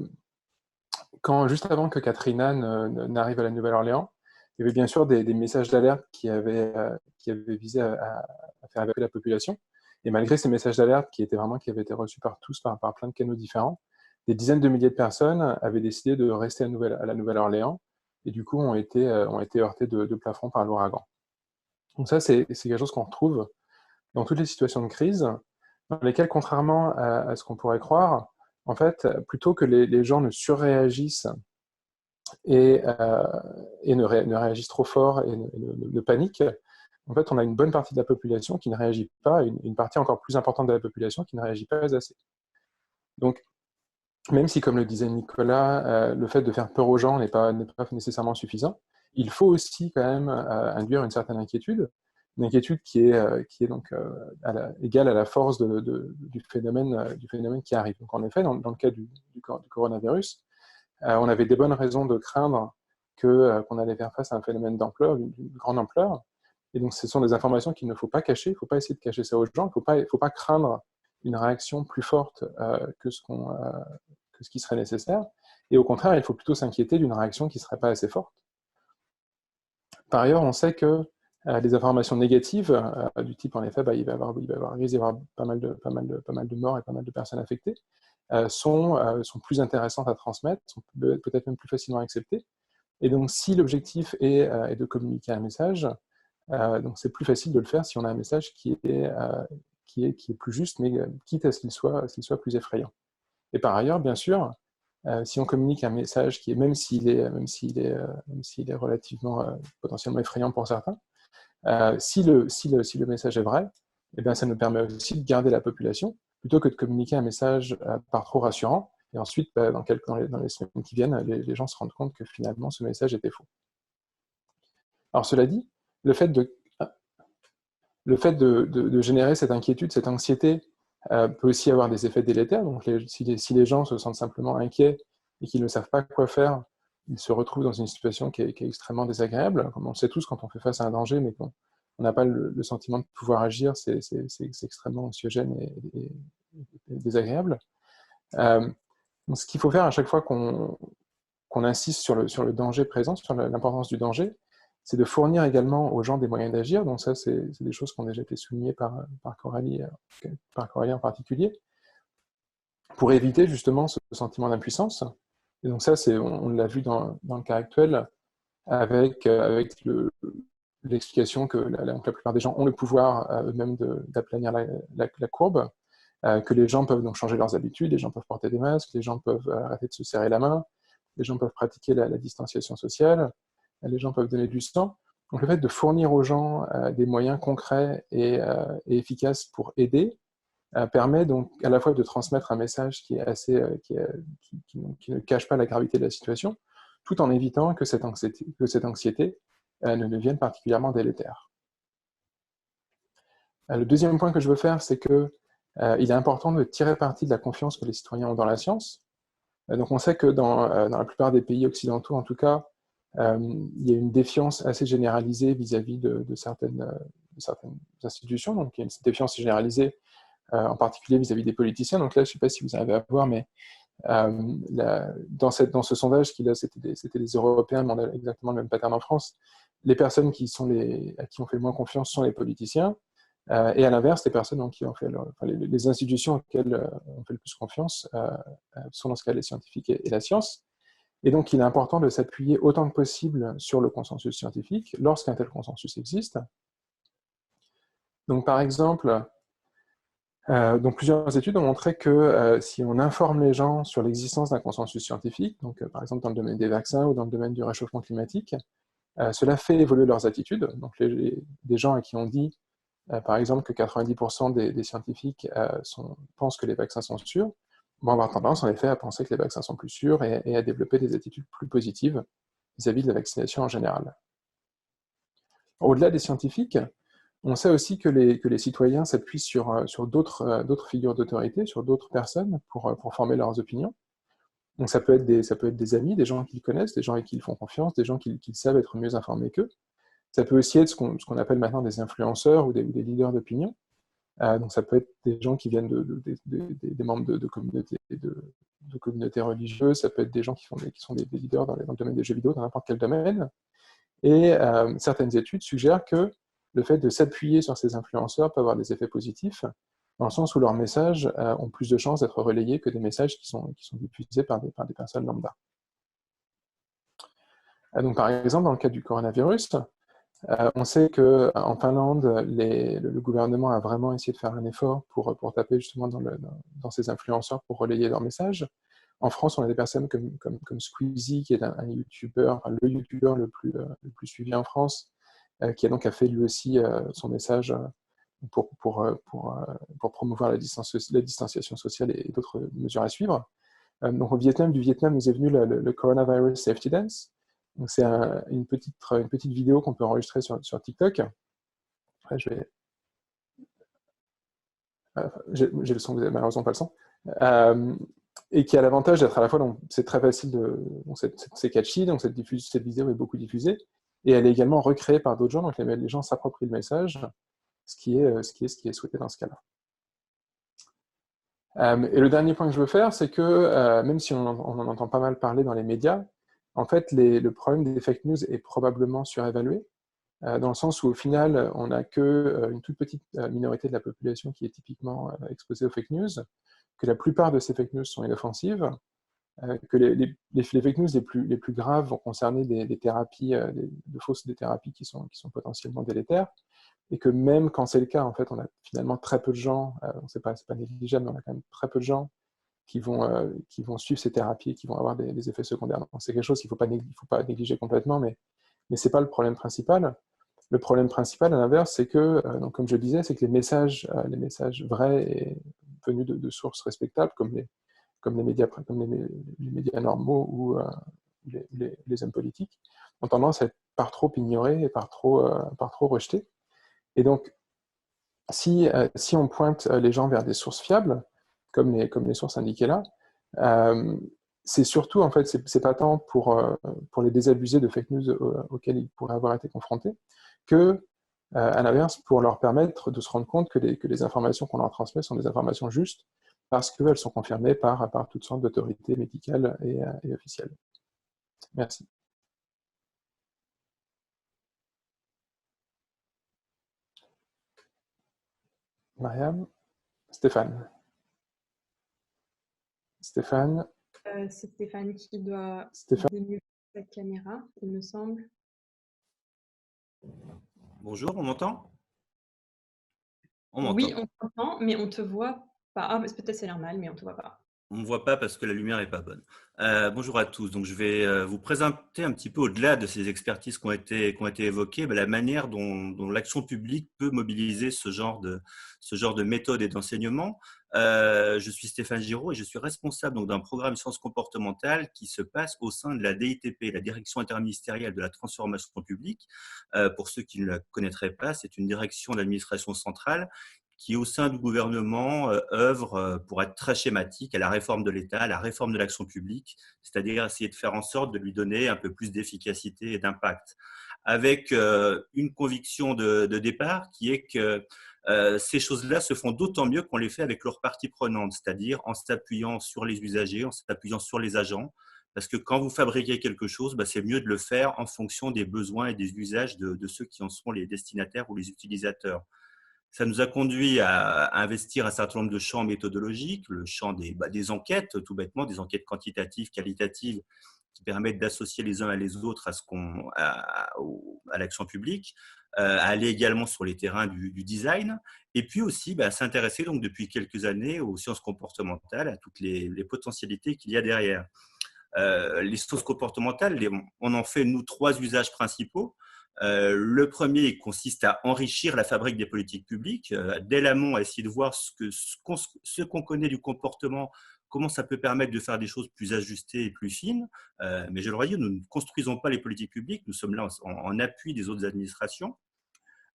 juste avant que Katrina n'arrive à la Nouvelle-Orléans, il y avait bien sûr des messages d'alerte qui avaient visé à faire évacuer la population. Et malgré ces messages d'alerte qui avaient été reçus par tous, par plein de canaux différents, des dizaines de milliers de personnes avaient décidé de rester à la Nouvelle-Orléans et du coup ont été heurtées de plafond par l'ouragan. Donc ça, c'est quelque chose qu'on retrouve dans toutes les situations de crise, dans lesquelles, contrairement à ce qu'on pourrait croire, en fait, plutôt que les gens ne surréagissent et ne réagissent trop fort et ne paniquent, en fait, on a une bonne partie de la population qui ne réagit pas, une partie encore plus importante de la population qui ne réagit pas assez. Donc, même si, comme le disait Nicolas, le fait de faire peur aux gens n'est pas nécessairement suffisant, il faut aussi quand même induire une certaine inquiétude, une inquiétude qui est donc égale à la force du phénomène qui arrive. Donc en effet, dans le cas du coronavirus, on avait des bonnes raisons de craindre qu'on allait faire face à un phénomène d'ampleur, d'une grande ampleur. Et donc ce sont des informations qu'il ne faut pas cacher, il ne faut pas essayer de cacher ça aux gens, il ne faut pas craindre une réaction plus forte que ce qui serait nécessaire. Et au contraire, il faut plutôt s'inquiéter d'une réaction qui ne serait pas assez forte. Par ailleurs, on sait que les informations négatives, du type, en effet, il va y avoir pas mal de morts et pas mal de personnes affectées, sont plus intéressantes à transmettre, sont peut-être même plus facilement acceptées. Et donc, si l'objectif est de communiquer un message, donc c'est plus facile de le faire si on a un message qui est plus juste, mais quitte à ce qu'il soit plus effrayant. Et par ailleurs, bien sûr, si on communique un message qui est, même s'il est relativement potentiellement effrayant pour certains, si le message est vrai, eh bien, ça nous permet aussi de garder la population, plutôt que de communiquer un message par trop rassurant, et ensuite, dans les semaines qui viennent, les gens se rendent compte que finalement, ce message était faux. Alors cela dit, le fait de générer cette inquiétude, cette anxiété, peut aussi avoir des effets délétères. Donc si les gens se sentent simplement inquiets et qu'ils ne savent pas quoi faire, ils se retrouvent dans une situation qui est extrêmement désagréable. Comme on le sait tous, quand on fait face à un danger, mais qu'on n'a pas le sentiment de pouvoir agir, c'est extrêmement anxiogène et désagréable. Donc ce qu'il faut faire à chaque fois qu'on insiste sur le danger présent, sur l'importance du danger, c'est de fournir également aux gens des moyens d'agir. Donc ça, c'est des choses qui ont déjà été soulignées par Coralie en particulier, pour éviter justement ce sentiment d'impuissance. Et donc ça, on l'a vu dans le cas actuel, avec l'explication que la plupart des gens ont le pouvoir eux-mêmes d'aplanir la courbe, que les gens peuvent donc changer leurs habitudes, les gens peuvent porter des masques, les gens peuvent arrêter de se serrer la main, les gens peuvent pratiquer la distanciation sociale, les gens peuvent donner du sang. Donc le fait de fournir aux gens des moyens concrets et efficaces pour aider permet donc à la fois de transmettre un message qui ne cache pas la gravité de la situation, tout en évitant que cette anxiété ne devienne particulièrement délétère. Le deuxième point que je veux faire, c'est qu'il est important de tirer parti de la confiance que les citoyens ont dans la science. Donc on sait que dans la plupart des pays occidentaux, en tout cas, il y a une défiance assez généralisée vis-à-vis de certaines institutions. Donc il y a une défiance généralisée, en particulier vis-à-vis des politiciens. Donc là, je ne sais pas si vous arrivez à voir, mais dans ce sondage, c'était des Européens, mais on a exactement le même pattern en France. Les personnes à qui on fait le moins confiance sont les politiciens. Et à l'inverse, les personnes les institutions auxquelles on fait le plus confiance sont dans ce cas les scientifiques et la science. Et donc, il est important de s'appuyer autant que possible sur le consensus scientifique lorsqu'un tel consensus existe. Donc, par exemple, plusieurs études ont montré que si on informe les gens sur l'existence d'un consensus scientifique, donc par exemple dans le domaine des vaccins ou dans le domaine du réchauffement climatique, cela fait évoluer leurs attitudes. Donc, des gens à qui on dit par exemple que 90% des scientifiques pensent que les vaccins sont sûrs, vont avoir tendance en effet à penser que les vaccins sont plus sûrs et à développer des attitudes plus positives vis-à-vis de la vaccination en général. Au-delà des scientifiques, on sait aussi que les citoyens s'appuient sur d'autres figures d'autorité, sur d'autres personnes pour former leurs opinions. Donc ça peut être des amis, des gens qu'ils connaissent, des gens avec qui ils font confiance, des gens qu'ils savent être mieux informés qu'eux. Ça peut aussi être ce qu'on appelle maintenant des influenceurs ou des leaders d'opinion. Donc ça peut être des gens qui viennent des membres de communautés religieuses, ça peut être des gens qui sont des leaders dans le domaine des jeux vidéo, dans n'importe quel domaine. Et certaines études suggèrent que le fait de s'appuyer sur ces influenceurs peut avoir des effets positifs, dans le sens où leurs messages ont plus de chances d'être relayés que des messages qui sont diffusés par des personnes lambda. Donc par exemple, dans le cas du coronavirus, On sait qu'en Finlande, le gouvernement a vraiment essayé de faire un effort pour taper justement dans ces influenceurs pour relayer leurs messages. En France, on a des personnes comme Squeezie, qui est un YouTuber, enfin, le YouTuber le plus suivi en France, qui a fait lui aussi son message pour promouvoir la distanciation sociale et d'autres mesures à suivre. Donc du Vietnam nous est venu le Coronavirus Safety Dance. Donc c'est une petite vidéo qu'on peut enregistrer sur TikTok. Je vais... J'ai le son, vous avez malheureusement pas le son. Et qui a l'avantage d'être à la fois, donc c'est très facile, c'est catchy, donc cette vidéo est beaucoup diffusée, et elle est également recréée par d'autres gens, donc les gens s'approprient le message, ce qui est souhaité dans ce cas-là. Et le dernier point que je veux faire, c'est que même si on en entend pas mal parler dans les médias, en fait, le problème des fake news est probablement surévalué, dans le sens où au final, on n'a qu'une toute petite minorité de la population qui est typiquement exposée aux fake news, que la plupart de ces fake news sont inoffensives, que les fake news les plus graves vont concerner des thérapies, des thérapies qui sont potentiellement délétères, et que même quand c'est le cas, en fait, on a finalement très peu de gens, c'est pas négligeable, mais on a quand même très peu de gens qui vont suivre ces thérapies et qui vont avoir des effets secondaires. Donc c'est quelque chose qu'il ne faut pas négliger complètement, mais ce n'est pas le problème principal. Le problème principal, à l'inverse, c'est que, donc, comme je le disais, c'est que les messages vrais et venus de sources respectables, comme les médias normaux ou les hommes politiques, ont tendance à être par trop ignorés et par trop rejetés. Et donc, si on pointe les gens vers des sources fiables, comme les sources indiquées là, c'est surtout, en fait, c'est pas tant pour les désabuser de fake news auxquels ils pourraient avoir été confrontés, que, à l'inverse, pour leur permettre de se rendre compte que les informations qu'on leur transmet sont des informations justes, parce qu'elles sont confirmées par toutes sortes d'autorités médicales et officielles. Merci. Mariam? Stéphane? Stéphane? C'est Stéphane qui doit démuter sa caméra, il me semble. Bonjour, on m'entend? On m'entend. Oui, on t'entend, mais on te voit pas. Ah, peut-être c'est normal, mais on te voit pas. On ne me voit pas parce que la lumière n'est pas bonne. Bonjour à tous. Donc, je vais vous présenter un petit peu au-delà de ces expertises qui ont été évoquées, la manière dont l'action publique peut mobiliser ce genre de méthode et d'enseignement. Je suis Stéphane Giraud et je suis responsable donc d'un programme sciences comportementales qui se passe au sein de la DITP, la Direction interministérielle de la transformation publique. Pour ceux qui ne la connaîtraient pas, c'est une direction d'administration centrale qui, au sein du gouvernement, œuvre, pour être très schématique, à la réforme de l'État, à la réforme de l'action publique, c'est-à-dire essayer de faire en sorte de lui donner un peu plus d'efficacité et d'impact, avec une conviction de départ qui est que ces choses-là se font d'autant mieux qu'on les fait avec leurs parties prenantes, c'est-à-dire en s'appuyant sur les usagers, en s'appuyant sur les agents, parce que quand vous fabriquez quelque chose, c'est mieux de le faire en fonction des besoins et des usages de ceux qui en sont les destinataires ou les utilisateurs. Ça nous a conduit à investir un certain nombre de champs méthodologiques, le champ des enquêtes, tout bêtement, des enquêtes quantitatives, qualitatives, qui permettent d'associer les uns et les autres à l'action publique, à aller également sur les terrains du design, et puis aussi s'intéresser donc depuis quelques années aux sciences comportementales, à toutes les potentialités qu'il y a derrière. Les sciences comportementales, on en fait, nous, 3 usages principaux. Le premier consiste à enrichir la fabrique des politiques publiques, dès l'amont, à essayer de voir ce qu'on connaît du comportement, comment ça peut permettre de faire des choses plus ajustées et plus fines. Mais je le redis, nous ne construisons pas les politiques publiques, nous sommes là en appui des autres administrations.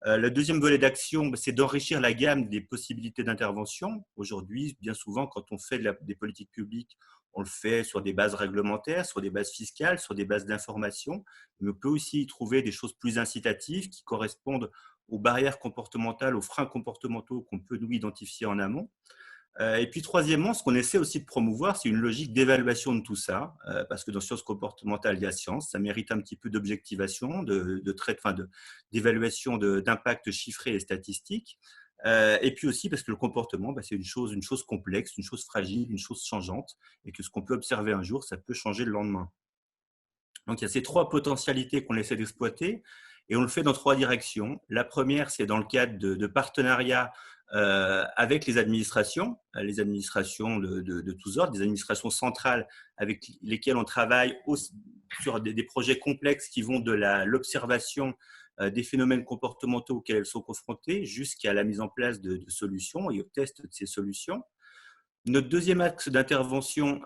Le deuxième volet d'action, c'est d'enrichir la gamme des possibilités d'intervention. Aujourd'hui, bien souvent, quand on fait des politiques publiques, on le fait sur des bases réglementaires, sur des bases fiscales, sur des bases d'information. Mais on peut aussi y trouver des choses plus incitatives qui correspondent aux barrières comportementales, aux freins comportementaux qu'on peut nous identifier en amont. Et puis, troisièmement, ce qu'on essaie aussi de promouvoir, c'est une logique d'évaluation de tout ça, parce que dans sciences comportementales, il y a science, ça mérite un petit peu d'objectivation, d'évaluation d'impact chiffré et statistique. Et puis aussi parce que le comportement, c'est une chose complexe, une chose fragile, une chose changeante, et que ce qu'on peut observer un jour, ça peut changer le lendemain. Donc, il y a ces 3 potentialités qu'on essaie d'exploiter. Et on le fait dans 3 directions. La première, c'est dans le cadre de partenariats avec les administrations de tous ordres, des administrations centrales avec lesquelles on travaille sur des projets complexes qui vont de l'observation des phénomènes comportementaux auxquels elles sont confrontées jusqu'à la mise en place de solutions et au test de ces solutions. Notre deuxième axe d'intervention,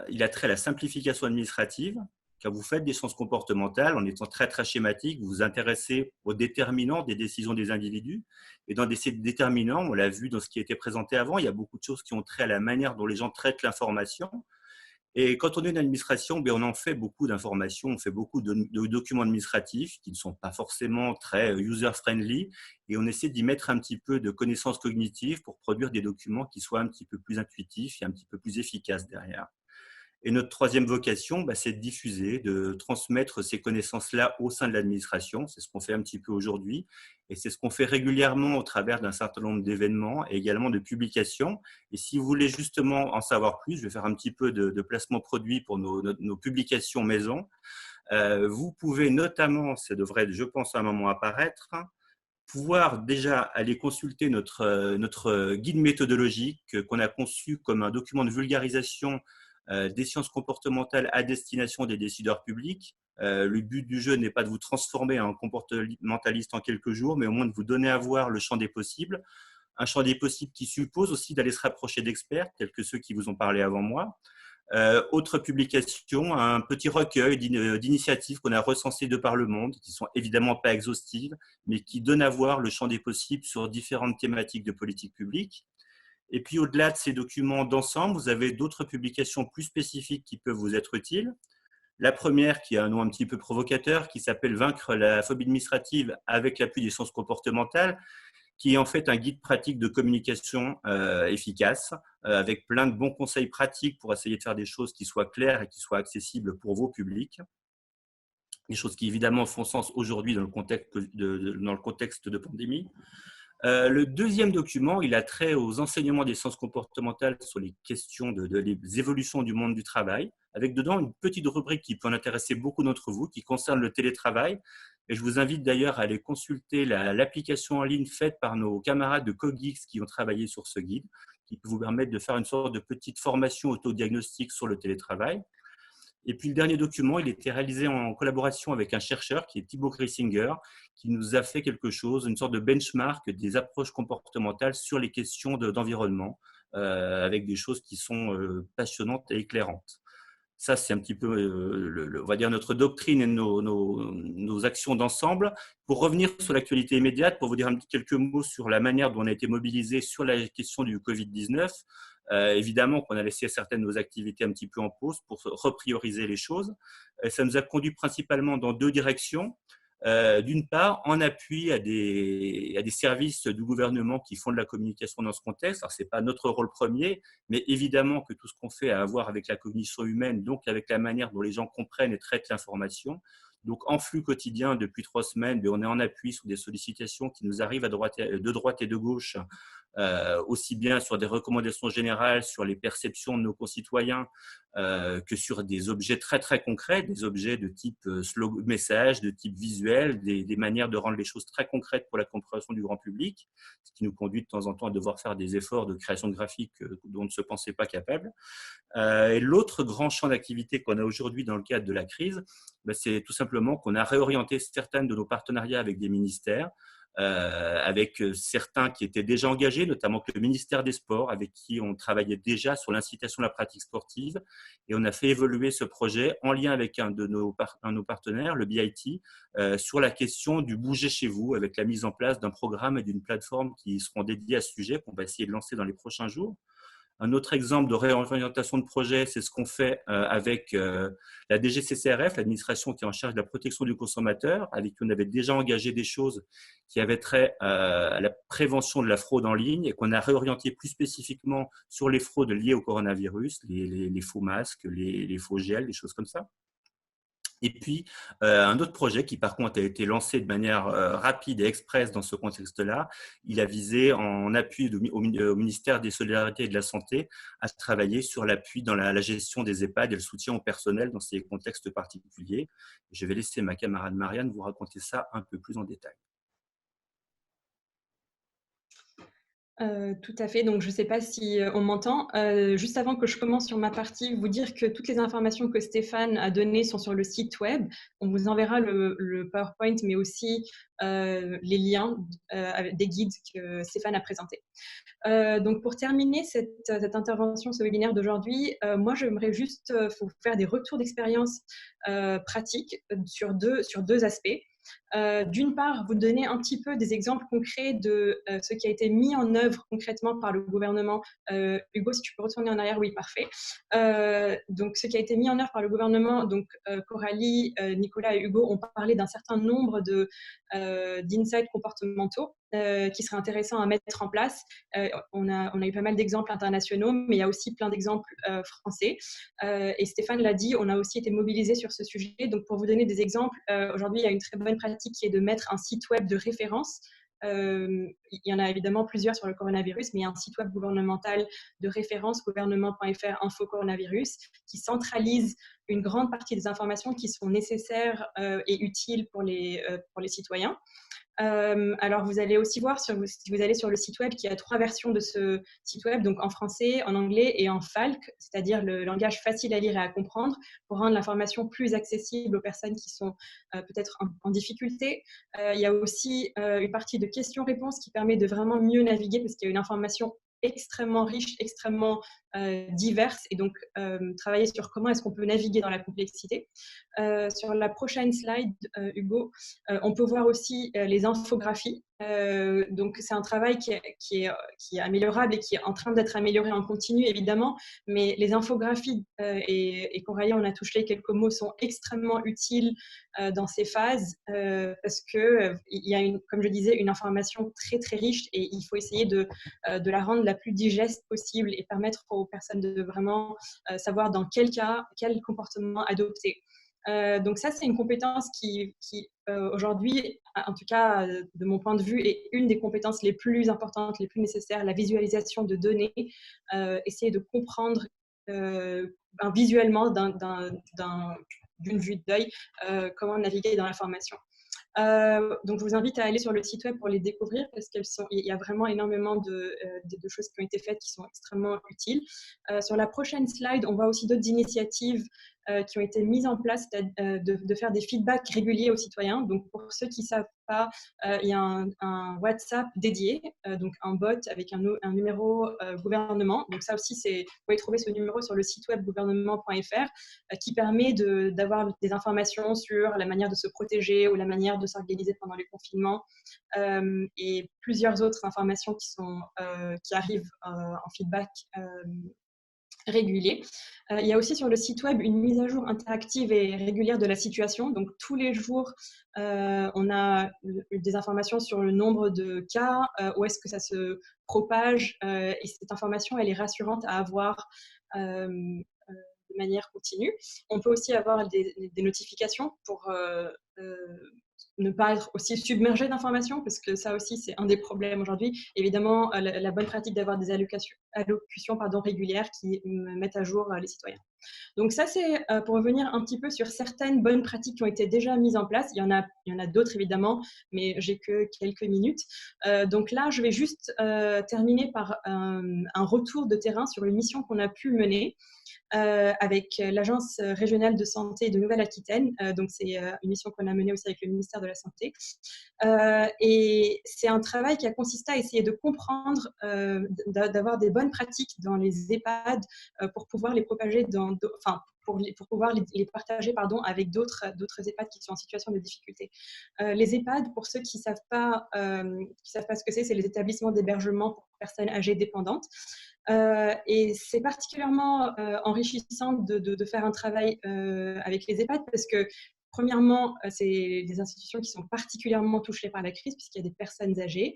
il a trait à la simplification administrative. Quand vous faites des sciences comportementales, en étant très, très schématique, vous vous intéressez aux déterminants des décisions des individus. Et dans ces déterminants, on l'a vu dans ce qui a été présenté avant, il y a beaucoup de choses qui ont trait à la manière dont les gens traitent l'information. Et quand on est une administration, on en fait beaucoup d'informations, on fait beaucoup de documents administratifs qui ne sont pas forcément très user-friendly, et on essaie d'y mettre un petit peu de connaissances cognitives pour produire des documents qui soient un petit peu plus intuitifs et un petit peu plus efficaces derrière. Et notre troisième vocation, c'est de diffuser, de transmettre ces connaissances-là au sein de l'administration. C'est ce qu'on fait un petit peu aujourd'hui. Et c'est ce qu'on fait régulièrement au travers d'un certain nombre d'événements et également de publications. Et si vous voulez justement en savoir plus, je vais faire un petit peu de placement produit pour nos publications maison. Vous pouvez notamment, ça devrait, je pense, à un moment apparaître, pouvoir déjà aller consulter notre guide méthodologique qu'on a conçu comme un document de vulgarisation des sciences comportementales à destination des décideurs publics. Le but du jeu n'est pas de vous transformer en comportementaliste en quelques jours, mais au moins de vous donner à voir le champ des possibles. Un champ des possibles qui suppose aussi d'aller se rapprocher d'experts, tels que ceux qui vous ont parlé avant moi. Autre publication, un petit recueil d'initiatives qu'on a recensées de par le monde, qui ne sont évidemment pas exhaustives, mais qui donnent à voir le champ des possibles sur différentes thématiques de politique publique. Et puis, au-delà de ces documents d'ensemble, vous avez d'autres publications plus spécifiques qui peuvent vous être utiles. La première, qui a un nom un petit peu provocateur, qui s'appelle « Vaincre la phobie administrative avec l'appui des sciences comportementales », qui est en fait un guide pratique de communication efficace, avec plein de bons conseils pratiques pour essayer de faire des choses qui soient claires et qui soient accessibles pour vos publics. Des choses qui, évidemment, font sens aujourd'hui dans le contexte de pandémie. Le deuxième document, il a trait aux enseignements des sciences comportementales sur les questions des évolutions du monde du travail, avec dedans une petite rubrique qui peut en intéresser beaucoup d'entre vous, qui concerne le télétravail. Et je vous invite d'ailleurs à aller consulter l'application en ligne faite par nos camarades de CoGeeks qui ont travaillé sur ce guide, qui peut vous permettre de faire une sorte de petite formation autodiagnostique sur le télétravail. Et puis le dernier document, il a été réalisé en collaboration avec un chercheur qui est Thibaut Grissinger, qui nous a fait quelque chose, une sorte de benchmark des approches comportementales sur les questions d'environnement, avec des choses qui sont passionnantes et éclairantes. Ça, c'est un petit peu, on va dire, notre doctrine et nos actions d'ensemble. Pour revenir sur l'actualité immédiate, pour vous dire quelques mots sur la manière dont on a été mobilisé sur la question du Covid-19, évidemment qu'on a laissé certaines de nos activités un petit peu en pause pour reprioriser les choses. Ça nous a conduit principalement dans 2 directions. D'une part, en appui à des services du gouvernement qui font de la communication dans ce contexte. Alors, ce n'est pas notre rôle premier, mais évidemment que tout ce qu'on fait a à voir avec la cognition humaine, donc avec la manière dont les gens comprennent et traitent l'information. Donc, en flux quotidien, depuis 3 semaines, on est en appui sur des sollicitations qui nous arrivent de droite et de gauche, aussi bien sur des recommandations générales, sur les perceptions de nos concitoyens, que sur des objets très, très concrets, des objets de type message, de type visuel, des manières de rendre les choses très concrètes pour la compréhension du grand public, ce qui nous conduit de temps en temps à devoir faire des efforts de création graphique dont on ne se pensait pas capable. Et l'autre grand champ d'activité qu'on a aujourd'hui dans le cadre de la crise, c'est tout simplement qu'on a réorienté certains de nos partenariats avec des ministères, avec certains qui étaient déjà engagés, notamment le ministère des Sports, avec qui on travaillait déjà sur l'incitation à la pratique sportive. Et on a fait évoluer ce projet en lien avec un de nos partenaires, le BIT, sur la question du bouger chez vous, avec la mise en place d'un programme et d'une plateforme qui seront dédiés à ce sujet, qu'on va essayer de lancer dans les prochains jours. Un autre exemple de réorientation de projet, c'est ce qu'on fait avec la DGCCRF, l'administration qui est en charge de la protection du consommateur, avec qui on avait déjà engagé des choses qui avaient trait à la prévention de la fraude en ligne et qu'on a réorienté plus spécifiquement sur les fraudes liées au coronavirus, les faux masques, les faux gels, des choses comme ça. Et puis, un autre projet qui, par contre, a été lancé de manière rapide et express dans ce contexte-là, il a visé, en appui au ministère des Solidarités et de la Santé, à travailler sur l'appui dans la gestion des EHPAD et le soutien au personnel dans ces contextes particuliers. Je vais laisser ma camarade Marianne vous raconter ça un peu plus en détail. Tout à fait. Donc, je ne sais pas si on m'entend. Juste avant que je commence sur ma partie, vous dire que toutes les informations que Stéphane a données sont sur le site web. On vous enverra le PowerPoint, mais aussi les liens avec des guides que Stéphane a présentés. Donc, pour terminer cette intervention, ce webinaire d'aujourd'hui, moi, j'aimerais juste vous faire des retours d'expérience pratiques sur deux aspects. D'une part, vous donner un petit peu des exemples concrets de ce qui a été mis en œuvre concrètement par le gouvernement. Hugo, si tu peux retourner en arrière, oui, parfait. Donc, ce qui a été mis en œuvre par le gouvernement, donc Coralie, Nicolas et Hugo ont parlé d'un certain nombre d'insights comportementaux qui seraient intéressants à mettre en place. On a eu pas mal d'exemples internationaux, mais il y a aussi plein d'exemples français. Et Stéphane l'a dit, on a aussi été mobilisés sur ce sujet. Donc, pour vous donner des exemples, aujourd'hui, il y a une très bonne pratique qui est de mettre un site web de référence. Il y en a évidemment plusieurs sur le coronavirus, mais il y a un site web gouvernemental de référence, gouvernement.fr info coronavirus, qui centralise une grande partie des informations qui sont nécessaires et utiles pour les citoyens. Alors, vous allez aussi voir, si vous allez sur le site web, qu'il y a 3 versions de ce site web, donc en français, en anglais et en FALC, c'est-à-dire le langage facile à lire et à comprendre, pour rendre l'information plus accessible aux personnes qui sont peut-être en difficulté. Il y a aussi une partie de questions-réponses qui permet de vraiment mieux naviguer, parce qu'il y a une information extrêmement riche, extrêmement diverse, et donc travailler sur comment est-ce qu'on peut naviguer dans la complexité. Sur la prochaine slide, Hugo, on peut voir aussi les infographies. Donc, c'est un travail qui est améliorable et qui est en train d'être amélioré en continu, évidemment, mais les infographies, et Coralie en a touché quelques mots, sont extrêmement utiles dans ces phases parce qu'il y a, comme je disais, une information très, très riche et il faut essayer de la rendre la plus digeste possible et permettre aux personnes de vraiment savoir dans quel cas, quel comportement adopter. Donc ça, c'est une compétence qui aujourd'hui, en tout cas de mon point de vue, est une des compétences les plus importantes, les plus nécessaires, la visualisation de données, essayer de comprendre visuellement d'une vue d'œil comment naviguer dans l'information. Donc, je vous invite à aller sur le site web pour les découvrir parce qu'il y a vraiment énormément de choses qui ont été faites qui sont extrêmement utiles. Sur la prochaine slide, on voit aussi d'autres initiatives qui ont été mises en place, de faire des feedbacks réguliers aux citoyens. Donc, pour ceux qui ne savent pas, il y a un WhatsApp dédié, donc un bot avec un numéro gouvernement. Donc, ça aussi, vous pouvez trouver ce numéro sur le site web gouvernement.fr qui permet d'avoir des informations sur la manière de se protéger ou la manière de s'organiser pendant les confinements et plusieurs autres informations qui arrivent en feedback régulier. Il y a aussi sur le site web une mise à jour interactive et régulière de la situation. Donc, tous les jours, on a des informations sur le nombre de cas, où est-ce que ça se propage. Et cette information, elle est rassurante à avoir de manière continue. On peut aussi avoir des notifications pour ne pas être aussi submergé d'informations, parce que ça aussi, c'est un des problèmes aujourd'hui. Évidemment, la bonne pratique d'avoir des allocutions régulières qui mettent à jour les citoyens. Donc ça, c'est pour revenir un petit peu sur certaines bonnes pratiques qui ont été déjà mises en place. Il y en a d'autres, évidemment, mais j'ai que quelques minutes. Donc là, je vais juste terminer par un retour de terrain sur une mission qu'on a pu mener avec l'Agence régionale de santé de Nouvelle-Aquitaine. Donc, c'est une mission qu'on a menée aussi avec le ministère de la Santé. Et c'est un travail qui a consisté à essayer de comprendre, d'avoir des bonnes pratiques dans les EHPAD pour pouvoir les propager pour pouvoir les partager avec d'autres EHPAD qui sont en situation de difficulté. Les EHPAD, pour ceux qui ne savent pas ce que c'est les établissements d'hébergement pour personnes âgées dépendantes. Et c'est particulièrement enrichissant de faire un travail avec les EHPAD parce que premièrement, c'est des institutions qui sont particulièrement touchées par la crise puisqu'il y a des personnes âgées.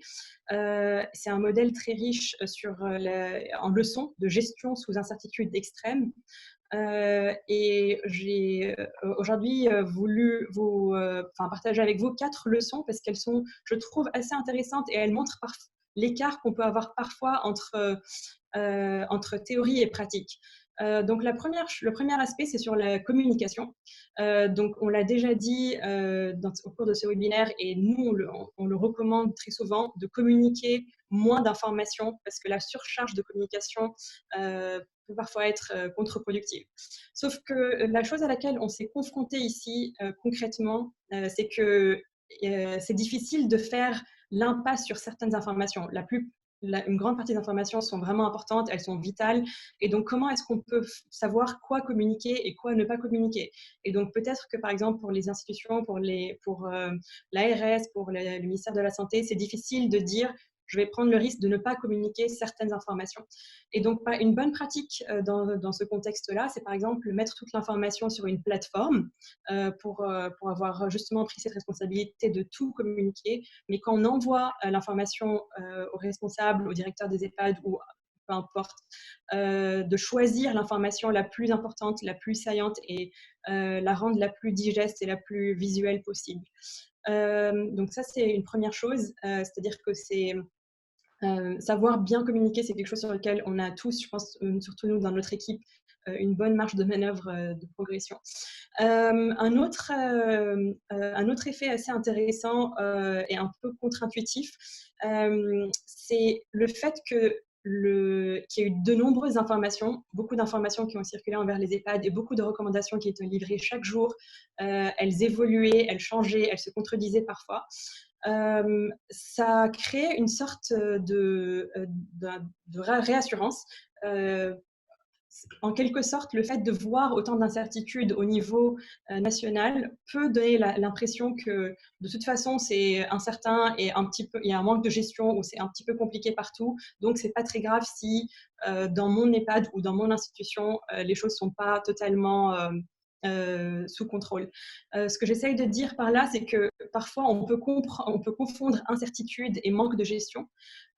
C'est un modèle très riche en leçons de gestion sous incertitude extrême. Et j'ai aujourd'hui voulu partager avec vous 4 leçons parce qu'elles sont, je trouve, assez intéressantes et elles montrent l'écart qu'on peut avoir parfois entre théorie et pratique. Donc le premier aspect, c'est sur la communication. Donc on l'a déjà dit au cours de ce webinaire et nous, on le recommande très souvent de communiquer moins d'informations parce que la surcharge de communication peut parfois être contre-productive. Sauf que la chose à laquelle on s'est confronté ici concrètement, c'est que c'est difficile de faire l'impasse sur certaines informations. Une grande partie des informations sont vraiment importantes, elles sont vitales. Et donc, comment est-ce qu'on peut savoir quoi communiquer et quoi ne pas communiquer? Et donc, peut-être que, par exemple, pour les institutions, pour l'ARS, pour le ministère de la Santé, c'est difficile de dire je vais prendre le risque de ne pas communiquer certaines informations. Et donc, une bonne pratique dans ce contexte-là, c'est par exemple mettre toute l'information sur une plateforme pour avoir justement pris cette responsabilité de tout communiquer. Mais quand on envoie l'information aux responsables, au directeur des EHPAD ou peu importe, de choisir l'information la plus importante, la plus saillante et la rendre la plus digeste et la plus visuelle possible. Donc ça, c'est une première chose, c'est-à-dire que savoir bien communiquer, c'est quelque chose sur lequel on a tous, je pense, surtout nous dans notre équipe, une bonne marge de manœuvre de progression. Un autre effet assez intéressant et un peu contre-intuitif, c'est le fait qu'il y a eu de nombreuses informations, beaucoup d'informations qui ont circulé envers les EHPAD et beaucoup de recommandations qui étaient livrées chaque jour. Elles évoluaient, elles changeaient, elles se contredisaient parfois. Ça crée une sorte de réassurance. En quelque sorte, le fait de voir autant d'incertitudes au niveau national peut donner l'impression que de toute façon c'est incertain et il y a un manque de gestion ou c'est un petit peu compliqué partout. Donc c'est pas très grave si dans mon EHPAD ou dans mon institution les choses sont pas totalement sous contrôle. Ce que j'essaye de dire par là, c'est que parfois on peut confondre incertitude et manque de gestion.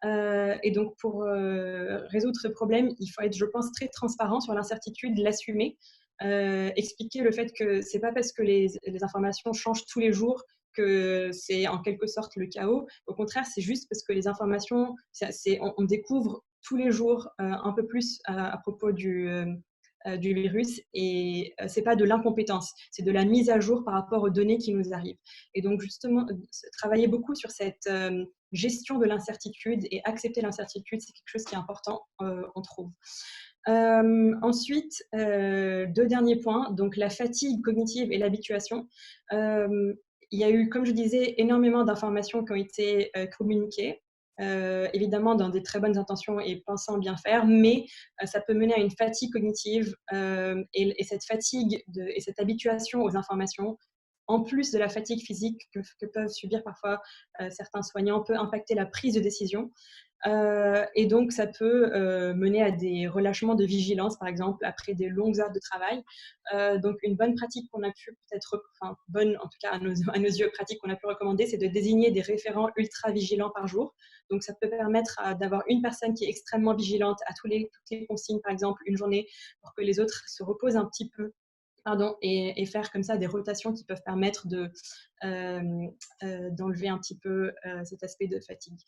Et donc pour résoudre ce problème, il faut être, je pense, très transparent sur l'incertitude, l'assumer, expliquer le fait que c'est pas parce que les informations changent tous les jours que c'est en quelque sorte le chaos. Au contraire, c'est juste parce que les informations, on découvre tous les jours un peu plus à propos du virus et c'est pas de l'incompétence, c'est de la mise à jour par rapport aux données qui nous arrivent. Et donc justement, travailler beaucoup sur cette gestion de l'incertitude et accepter l'incertitude, c'est quelque chose qui est important, on trouve. Ensuite, 2 derniers points, donc la fatigue cognitive et l'habituation. Il y a eu, comme je disais, énormément d'informations qui ont été communiquées. Évidemment dans des très bonnes intentions et pensant bien faire, mais ça peut mener à une fatigue cognitive et cette fatigue et cette habituation aux informations, en plus de la fatigue physique que peuvent subir parfois certains soignants, peut impacter la prise de décision. Et donc, ça peut mener à des relâchements de vigilance, par exemple, après des longues heures de travail. Donc, une bonne pratique qu'on a pu bonne en tout cas à nos yeux, pratique qu'on a pu recommander, c'est de désigner des référents ultra vigilants par jour. Donc, ça peut permettre d'avoir une personne qui est extrêmement vigilante à toutes les consignes, par exemple, une journée, pour que les autres se reposent un petit peu. Et faire comme ça des rotations qui peuvent permettre d'enlever un petit peu cet aspect de fatigue.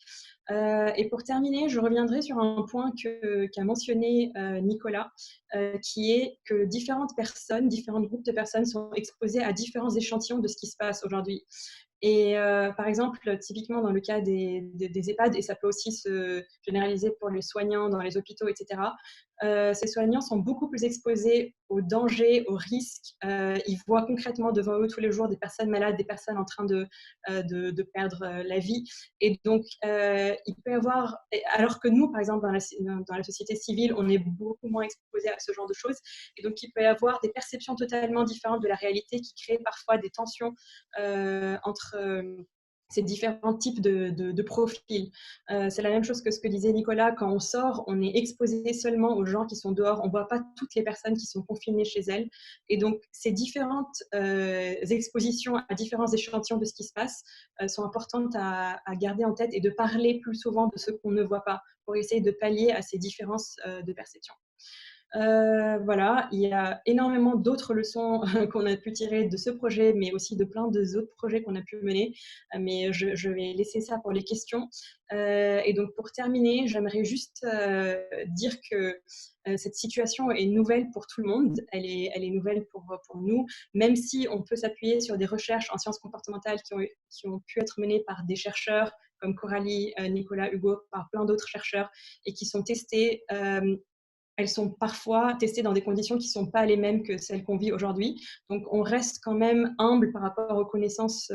Et pour terminer, je reviendrai sur un point qu'a mentionné Nicolas, qui est que différents groupes de personnes sont exposés à différents échantillons de ce qui se passe aujourd'hui. Et par exemple, typiquement dans le cas des EHPAD, et ça peut aussi se généraliser pour les soignants dans les hôpitaux, etc., ces soignants sont beaucoup plus exposés aux dangers, aux risques. Ils voient concrètement devant eux tous les jours des personnes malades, des personnes en train de perdre la vie. Et donc, il peut y avoir, alors que nous, par exemple, dans la société civile, on est beaucoup moins exposés à ce genre de choses. Et donc, il peut y avoir des perceptions totalement différentes de la réalité qui créent parfois des tensions entre ces différents types de profils. C'est la même chose que ce que disait Nicolas, quand on sort, on est exposé seulement aux gens qui sont dehors, on ne voit pas toutes les personnes qui sont confinées chez elles. Et donc, ces différentes expositions à différents échantillons de ce qui se passe sont importantes à garder en tête et de parler plus souvent de ce qu'on ne voit pas pour essayer de pallier à ces différences de perception. Voilà, il y a énormément d'autres leçons qu'on a pu tirer de ce projet, mais aussi de plein d'autres projets qu'on a pu mener. Mais je vais laisser ça pour les questions. Et donc, pour terminer, j'aimerais juste dire que cette situation est nouvelle pour tout le monde. Elle est nouvelle pour nous, même si on peut s'appuyer sur des recherches en sciences comportementales qui ont pu être menées par des chercheurs comme Coralie, Nicolas, Hugo, par plein d'autres chercheurs, et qui sont testées. Elles sont parfois testées dans des conditions qui ne sont pas les mêmes que celles qu'on vit aujourd'hui. Donc, on reste quand même humble par rapport aux connaissances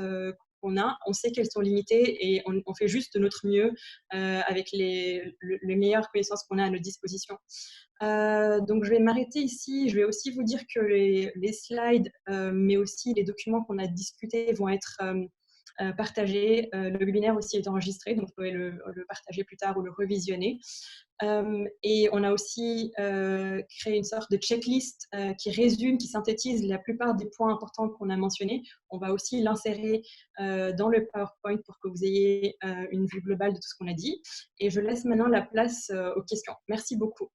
qu'on a. On sait qu'elles sont limitées et on fait juste de notre mieux avec les meilleures connaissances qu'on a à notre disposition. Donc, je vais m'arrêter ici. Je vais aussi vous dire que les slides, mais aussi les documents qu'on a discutés vont être partagés. Le webinaire aussi est enregistré, donc vous pouvez le partager plus tard ou le revisionner. Et on a aussi créé une sorte de checklist qui résume, qui synthétise la plupart des points importants qu'on a mentionnés. On va aussi l'insérer dans le PowerPoint pour que vous ayez une vue globale de tout ce qu'on a dit. Et je laisse maintenant la place aux questions. Merci beaucoup.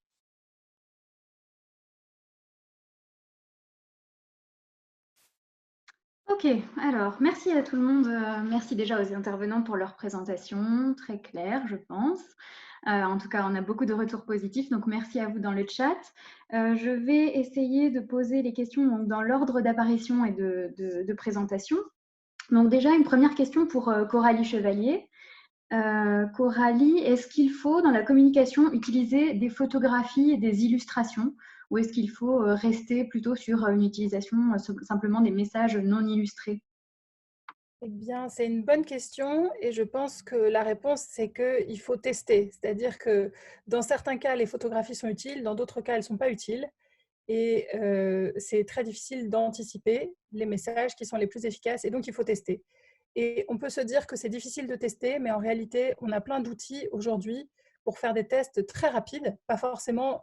Ok, alors merci à tout le monde. Merci déjà aux intervenants pour leur présentation, très claire, je pense. En tout cas, on a beaucoup de retours positifs, donc merci à vous dans le chat. Je vais essayer de poser les questions dans l'ordre d'apparition et de présentation. Donc déjà, une première question pour Coralie Chevalier. Coralie, est-ce qu'il faut dans la communication utiliser des photographies et des illustrations, ou est-ce qu'il faut rester plutôt sur une utilisation simplement des messages non illustrés? Eh bien, c'est une bonne question et je pense que la réponse, c'est qu'il faut tester. C'est-à-dire que dans certains cas, les photographies sont utiles, dans d'autres cas, elles ne sont pas utiles. Et c'est très difficile d'anticiper les messages qui sont les plus efficaces et donc il faut tester. Et on peut se dire que c'est difficile de tester, mais en réalité, on a plein d'outils aujourd'hui pour faire des tests très rapides, pas forcément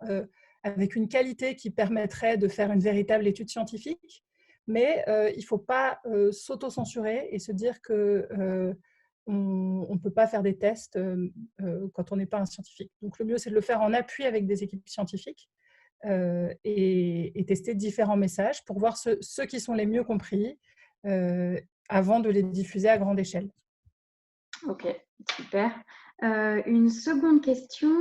avec une qualité qui permettrait de faire une véritable étude scientifique, mais il ne faut pas s'auto-censurer et se dire qu'on ne peut pas faire des tests quand on n'est pas un scientifique. Donc le mieux, c'est de le faire en appui avec des équipes scientifiques et tester différents messages pour voir ceux qui sont les mieux compris avant de les diffuser à grande échelle. Ok, super. Une seconde question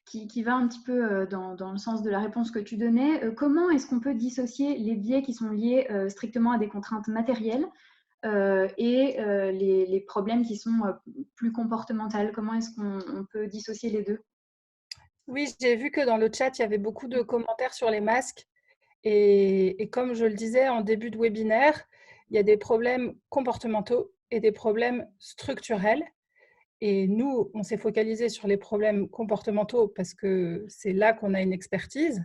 qui va un petit peu dans le sens de la réponse que tu donnais. Comment est-ce qu'on peut dissocier les biais qui sont liés strictement à des contraintes matérielles et les problèmes qui sont plus comportementaux? Comment est-ce qu'on peut dissocier les deux? Oui, j'ai vu que dans le chat, il y avait beaucoup de commentaires sur les masques. Et comme je le disais en début de webinaire, il y a des problèmes comportementaux et des problèmes structurels. Et nous, on s'est focalisé sur les problèmes comportementaux parce que c'est là qu'on a une expertise.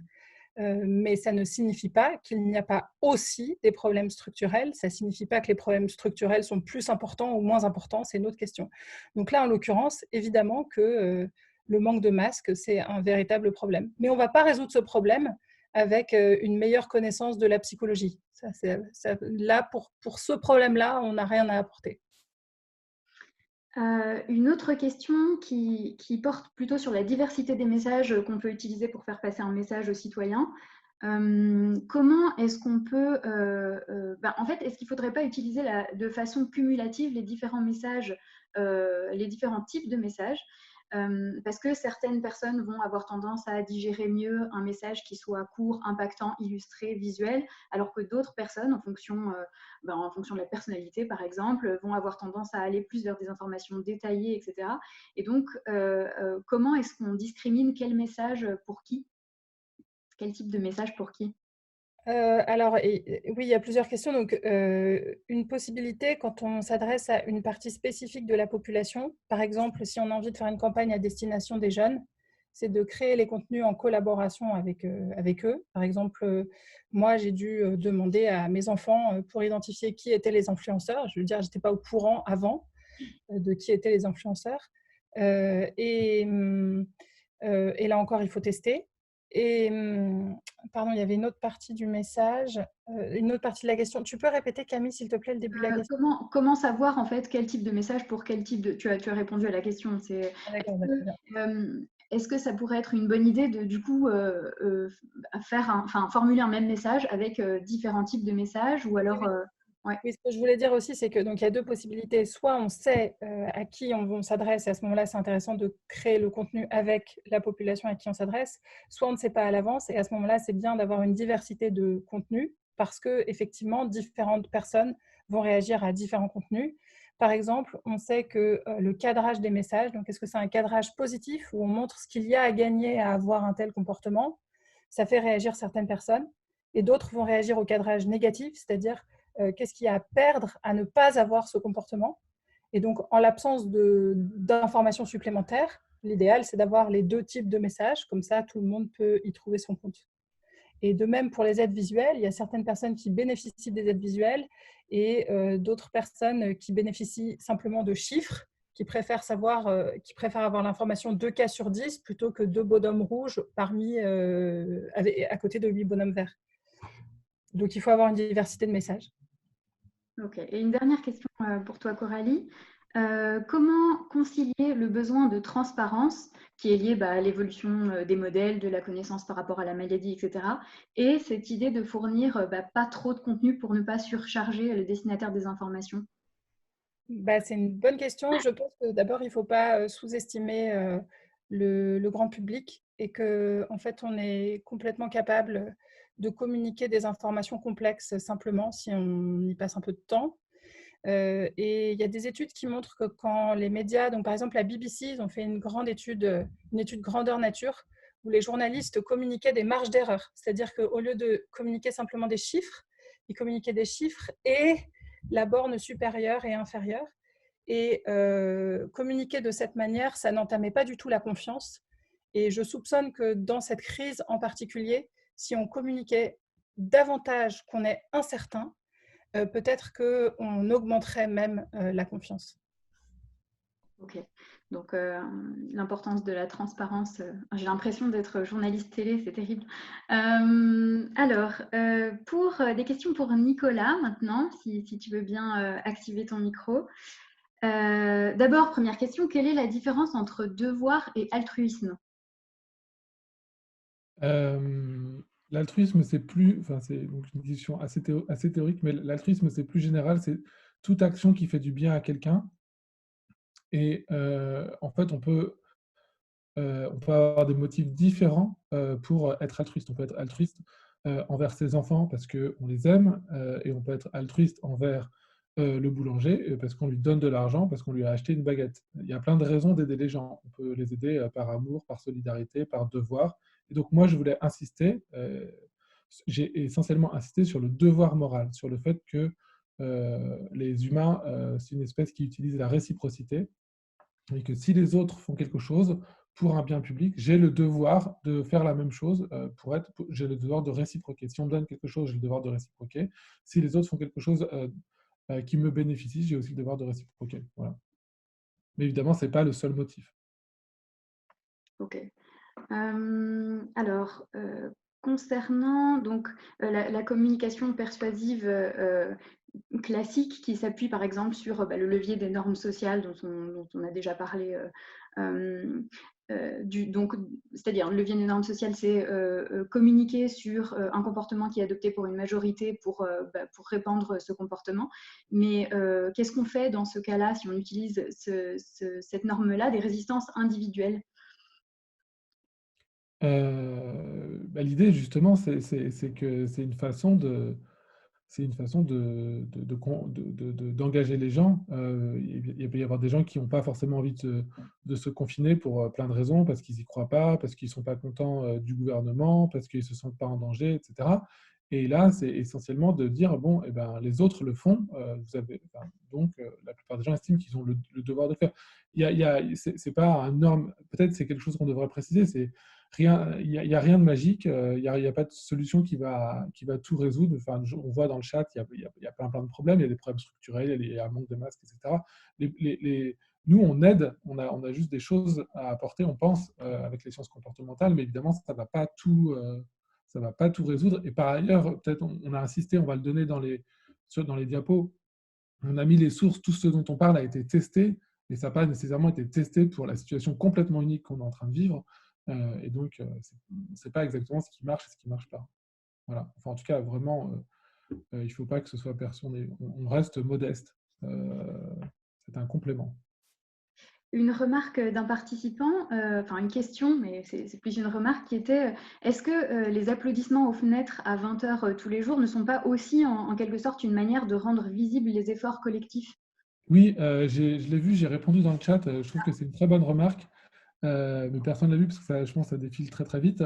Mais ça ne signifie pas qu'il n'y a pas aussi des problèmes structurels. Ça ne signifie pas que les problèmes structurels sont plus importants ou moins importants. C'est une autre question. Donc là, en l'occurrence, évidemment que le manque de masques, c'est un véritable problème. Mais on ne va pas résoudre ce problème avec une meilleure connaissance de la psychologie. Là, pour ce problème-là, on n'a rien à apporter. Une autre question qui porte plutôt sur la diversité des messages qu'on peut utiliser pour faire passer un message aux citoyens. Comment est-ce qu'on peut… en fait, est-ce qu'il ne faudrait pas utiliser de façon cumulative les différents messages, les différents types de messages parce que certaines personnes vont avoir tendance à digérer mieux un message qui soit court, impactant, illustré, visuel, alors que d'autres personnes, en fonction de la personnalité par exemple, vont avoir tendance à aller plus vers des informations détaillées, etc. Et donc, comment est-ce qu'on discrimine quel message pour qui? Quel type de message pour qui? Alors, oui, il y a plusieurs questions. Donc, une possibilité, quand on s'adresse à une partie spécifique de la population, par exemple, si on a envie de faire une campagne à destination des jeunes, c'est de créer les contenus en collaboration avec eux. Par exemple, moi, j'ai dû demander à mes enfants pour identifier qui étaient les influenceurs. Je veux dire, je n'étais pas au courant avant de qui étaient les influenceurs. Et là encore, il faut tester. Et, pardon, il y avait une autre partie du message, une autre partie de la question. Tu peux répéter, Camille, s'il te plaît, le début de la question? Comment savoir en fait quel type de message pour quel type de… Tu as répondu à la question. D'accord, Est-ce que ça pourrait être une bonne idée de du coup formuler un même message avec différents types de messages ou alors ouais. Oui, ce que je voulais dire aussi, c'est que donc il y a deux possibilités. Soit on sait à qui on s'adresse, et à ce moment-là, c'est intéressant de créer le contenu avec la population à qui on s'adresse. Soit on ne sait pas à l'avance, et à ce moment-là, c'est bien d'avoir une diversité de contenus parce que effectivement, différentes personnes vont réagir à différents contenus. Par exemple, on sait que le cadrage des messages, donc est-ce que c'est un cadrage positif où on montre ce qu'il y a à gagner à avoir un tel comportement, ça fait réagir certaines personnes, et d'autres vont réagir au cadrage négatif, c'est-à-dire qu'est-ce qu'il y a à perdre à ne pas avoir ce comportement. Et donc, en l'absence d'informations supplémentaires, l'idéal, c'est d'avoir les deux types de messages. Comme ça, tout le monde peut y trouver son compte. Et de même pour les aides visuelles, il y a certaines personnes qui bénéficient des aides visuelles et d'autres personnes qui bénéficient simplement de chiffres, qui préfèrent avoir l'information 2 cas sur 10 plutôt que 2 bonhommes rouges à côté de 8 bonhommes verts. Donc, il faut avoir une diversité de messages. Ok. Et une dernière question pour toi, Coralie. Comment concilier le besoin de transparence qui est lié à l'évolution des modèles, de la connaissance par rapport à la maladie, etc., et cette idée de fournir pas trop de contenu pour ne pas surcharger le destinataire des informations? C'est une bonne question. Je pense que d'abord, il ne faut pas sous-estimer le grand public et qu'en fait, on est complètement capable de communiquer des informations complexes simplement si on y passe un peu de temps. Et il y a des études qui montrent que quand les médias, donc par exemple la BBC, ils ont fait une étude grandeur nature, où les journalistes communiquaient des marges d'erreur. C'est-à-dire qu'au lieu de communiquer simplement des chiffres, ils communiquaient des chiffres et la borne supérieure et inférieure. Et communiquer de cette manière, ça n'entamait pas du tout la confiance. Et je soupçonne que dans cette crise en particulier, si on communiquait davantage qu'on est incertain, peut-être qu'on augmenterait même la confiance. Ok, donc l'importance de la transparence, j'ai l'impression d'être journaliste télé, c'est terrible. Alors, pour des questions pour Nicolas maintenant, si tu veux bien activer ton micro. D'abord, première question, quelle est la différence entre devoir et altruisme? L'altruisme, c'est donc une discussion assez théorique, mais l'altruisme, c'est plus général, c'est toute action qui fait du bien à quelqu'un. Et en fait, on peut avoir des motifs différents pour être altruiste. On peut être altruiste envers ses enfants parce qu'on les aime, et on peut être altruiste envers le boulanger parce qu'on lui donne de l'argent, parce qu'on lui a acheté une baguette. Il y a plein de raisons d'aider les gens. On peut les aider par amour, par solidarité, par devoir. Et donc moi, je voulais insister, j'ai essentiellement insisté sur le devoir moral, sur le fait que les humains, c'est une espèce qui utilise la réciprocité, et que si les autres font quelque chose pour un bien public, j'ai le devoir de faire la même chose j'ai le devoir de réciproquer. Si on me donne quelque chose, j'ai le devoir de réciproquer. Si les autres font quelque chose qui me bénéficie, j'ai aussi le devoir de réciproquer. Voilà. Mais évidemment, ce n'est pas le seul motif. Ok. Alors, concernant donc, la communication persuasive classique qui s'appuie par exemple sur le levier des normes sociales dont on a déjà parlé. C'est-à-dire le levier des normes sociales, c'est communiquer sur un comportement qui est adopté pour une majorité pour répandre ce comportement. Mais qu'est-ce qu'on fait dans ce cas-là si on utilise cette norme-là, des résistances individuelles? L'idée, justement, c'est que c'est une façon d'engager les gens. Il peut y avoir des gens qui n'ont pas forcément envie de se confiner pour plein de raisons, parce qu'ils n'y croient pas, parce qu'ils ne sont pas contents du gouvernement, parce qu'ils ne se sentent pas en danger, etc. Et là, c'est essentiellement de dire, bon, les autres le font, donc la plupart des gens estiment qu'ils ont le devoir de le faire. C'est pas un norme, peut-être c'est quelque chose qu'on devrait préciser, c'est il y a rien de magique, il y a pas de solution qui va tout résoudre. Enfin, on voit dans le chat, il y a plein de problèmes, il y a des problèmes structurels, il y a un manque de masques, etc. Nous, on aide, on a juste des choses à apporter, on pense, avec les sciences comportementales, mais évidemment, ça va pas tout résoudre. Et par ailleurs, peut-être on a insisté, on va le donner dans les diapos, on a mis les sources, tout ce dont on parle a été testé, mais ça n'a pas nécessairement été testé pour la situation complètement unique qu'on est en train de vivre. Et donc, ce n'est pas exactement ce qui marche et ce qui ne marche pas. Voilà. Enfin, en tout cas, vraiment, il ne faut pas que ce soit personne. On reste modeste. C'est un complément. Une remarque d'un participant, enfin une question, mais c'est plus une remarque qui était est-ce que les applaudissements aux fenêtres à 20h tous les jours ne sont pas aussi en quelque sorte une manière de rendre visibles les efforts collectifs? Oui, je l'ai vu, j'ai répondu dans le chat. Je trouve que c'est une très bonne remarque, mais personne ne l'a vu parce que ça, je pense que ça défile très très vite.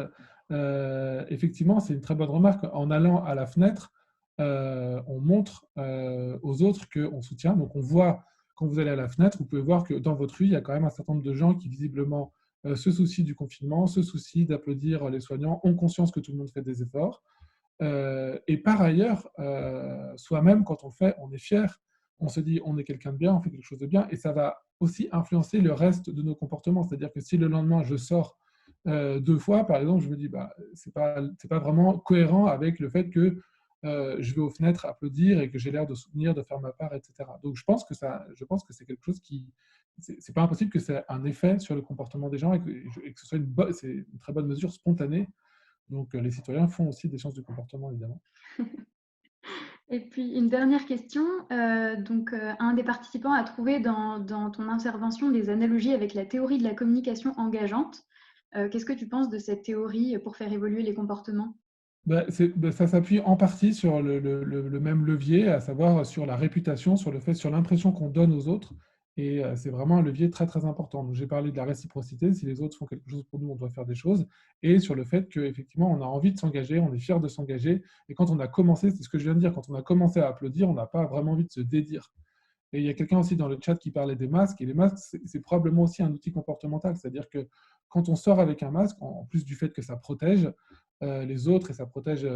Effectivement, c'est une très bonne remarque. En allant à la fenêtre, on montre aux autres qu'on soutient. Donc on voit, quand vous allez à la fenêtre, vous pouvez voir que dans votre rue, il y a quand même un certain nombre de gens qui visiblement se soucient du confinement, se soucient d'applaudir les soignants, ont conscience que tout le monde fait des efforts. Et par ailleurs, soi-même, quand on le fait, on est fier, on se dit on est quelqu'un de bien, on fait quelque chose de bien, et ça va aussi influencer le reste de nos comportements. C'est-à-dire que si le lendemain je sors 2 fois, par exemple, je me dis c'est pas vraiment cohérent avec le fait que je vais aux fenêtres applaudir et que j'ai l'air de soutenir, de faire ma part, etc. Donc je pense que c'est quelque chose qui c'est pas impossible que c'est un effet sur le comportement des gens et que ce soit c'est une très bonne mesure spontanée. Donc, les citoyens font aussi des sciences du comportement, évidemment. Et puis, une dernière question. Un des participants a trouvé dans ton intervention des analogies avec la théorie de la communication engageante. Qu'est-ce que tu penses de cette théorie pour faire évoluer les comportements? Ça s'appuie en partie sur le même levier, à savoir sur la réputation, sur l'impression qu'on donne aux autres. Et c'est vraiment un levier très, très important. Donc, j'ai parlé de la réciprocité. Si les autres font quelque chose pour nous, on doit faire des choses. Et sur le fait qu'effectivement, on a envie de s'engager, on est fier de s'engager. Et quand on a commencé, c'est ce que je viens de dire, quand on a commencé à applaudir, on n'a pas vraiment envie de se dédire. Et il y a quelqu'un aussi dans le chat qui parlait des masques. Et les masques, c'est probablement aussi un outil comportemental. C'est-à-dire que quand on sort avec un masque, en plus du fait que ça protège les autres et ça protège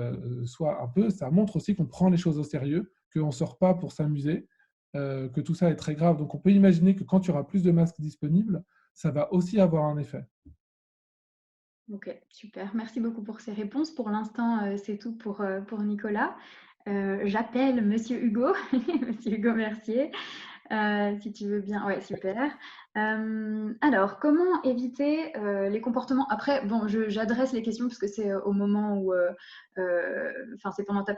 soi un peu, ça montre aussi qu'on prend les choses au sérieux, qu'on ne sort pas pour s'amuser, que tout ça est très grave. Donc on peut imaginer que quand il y aura plus de masques disponibles, ça va aussi avoir un effet. Ok, super. Merci beaucoup pour ces réponses. Pour l'instant, c'est tout pour Nicolas. J'appelle Monsieur Hugo, Monsieur Hugo Mercier, si tu veux bien. Ouais, super. Alors, comment éviter les comportements? Après, bon, j'adresse les questions parce que c'est au moment où, enfin, c'est pendant ta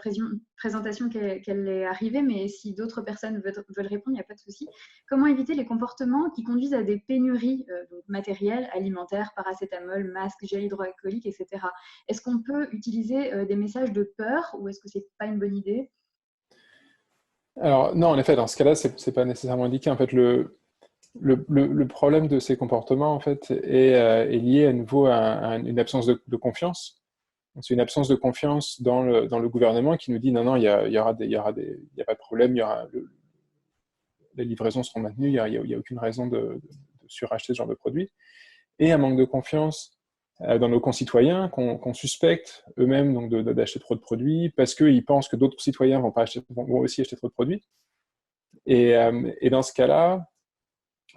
présentation qu'elle est arrivée, mais si d'autres personnes veulent répondre, il n'y a pas de souci. Comment éviter les comportements qui conduisent à des pénuries donc matérielles, alimentaires, paracétamol, masques, gel hydroalcoolique, etc. Est-ce qu'on peut utiliser des messages de peur ou est-ce que c'est pas une bonne idée? Alors non, en effet, dans ce cas-là, c'est pas nécessairement indiqué. En fait, le problème de ces comportements en fait, est lié à nouveau à une absence de confiance. C'est une absence de confiance dans le gouvernement qui nous dit non, il y a pas de problème, les livraisons seront maintenues, il y a aucune raison de suracheter ce genre de produits. Et un manque de confiance dans nos concitoyens qu'on suspecte eux-mêmes donc d'acheter trop de produits parce qu'ils pensent que d'autres citoyens vont aussi acheter trop de produits. Et dans ce cas-là,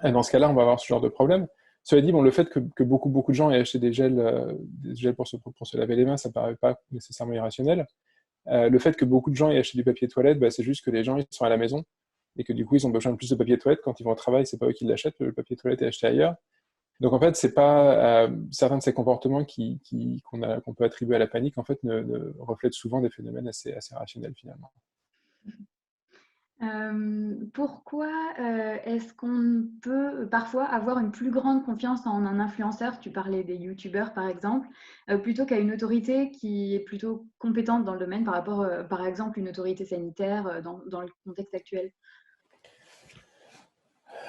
on va avoir ce genre de problème. Cela dit, bon, le fait que beaucoup de gens aient acheté des gels pour se laver les mains, ça ne paraît pas nécessairement irrationnel. Le fait que beaucoup de gens aient acheté du papier toilette, c'est juste que les gens ils sont à la maison et que du coup, ils ont besoin de plus de papier toilette. Quand ils vont au travail, c'est pas eux qui l'achètent, le papier toilette est acheté ailleurs. Donc en fait, c'est pas certains de ces comportements qu'on peut attribuer à la panique, en fait, ne reflètent souvent des phénomènes assez rationnels finalement. Pourquoi est-ce qu'on peut parfois avoir une plus grande confiance en un influenceur, tu parlais des youtubeurs par exemple, plutôt qu'à une autorité qui est plutôt compétente dans le domaine par rapport, par exemple, une autorité sanitaire dans le contexte actuel?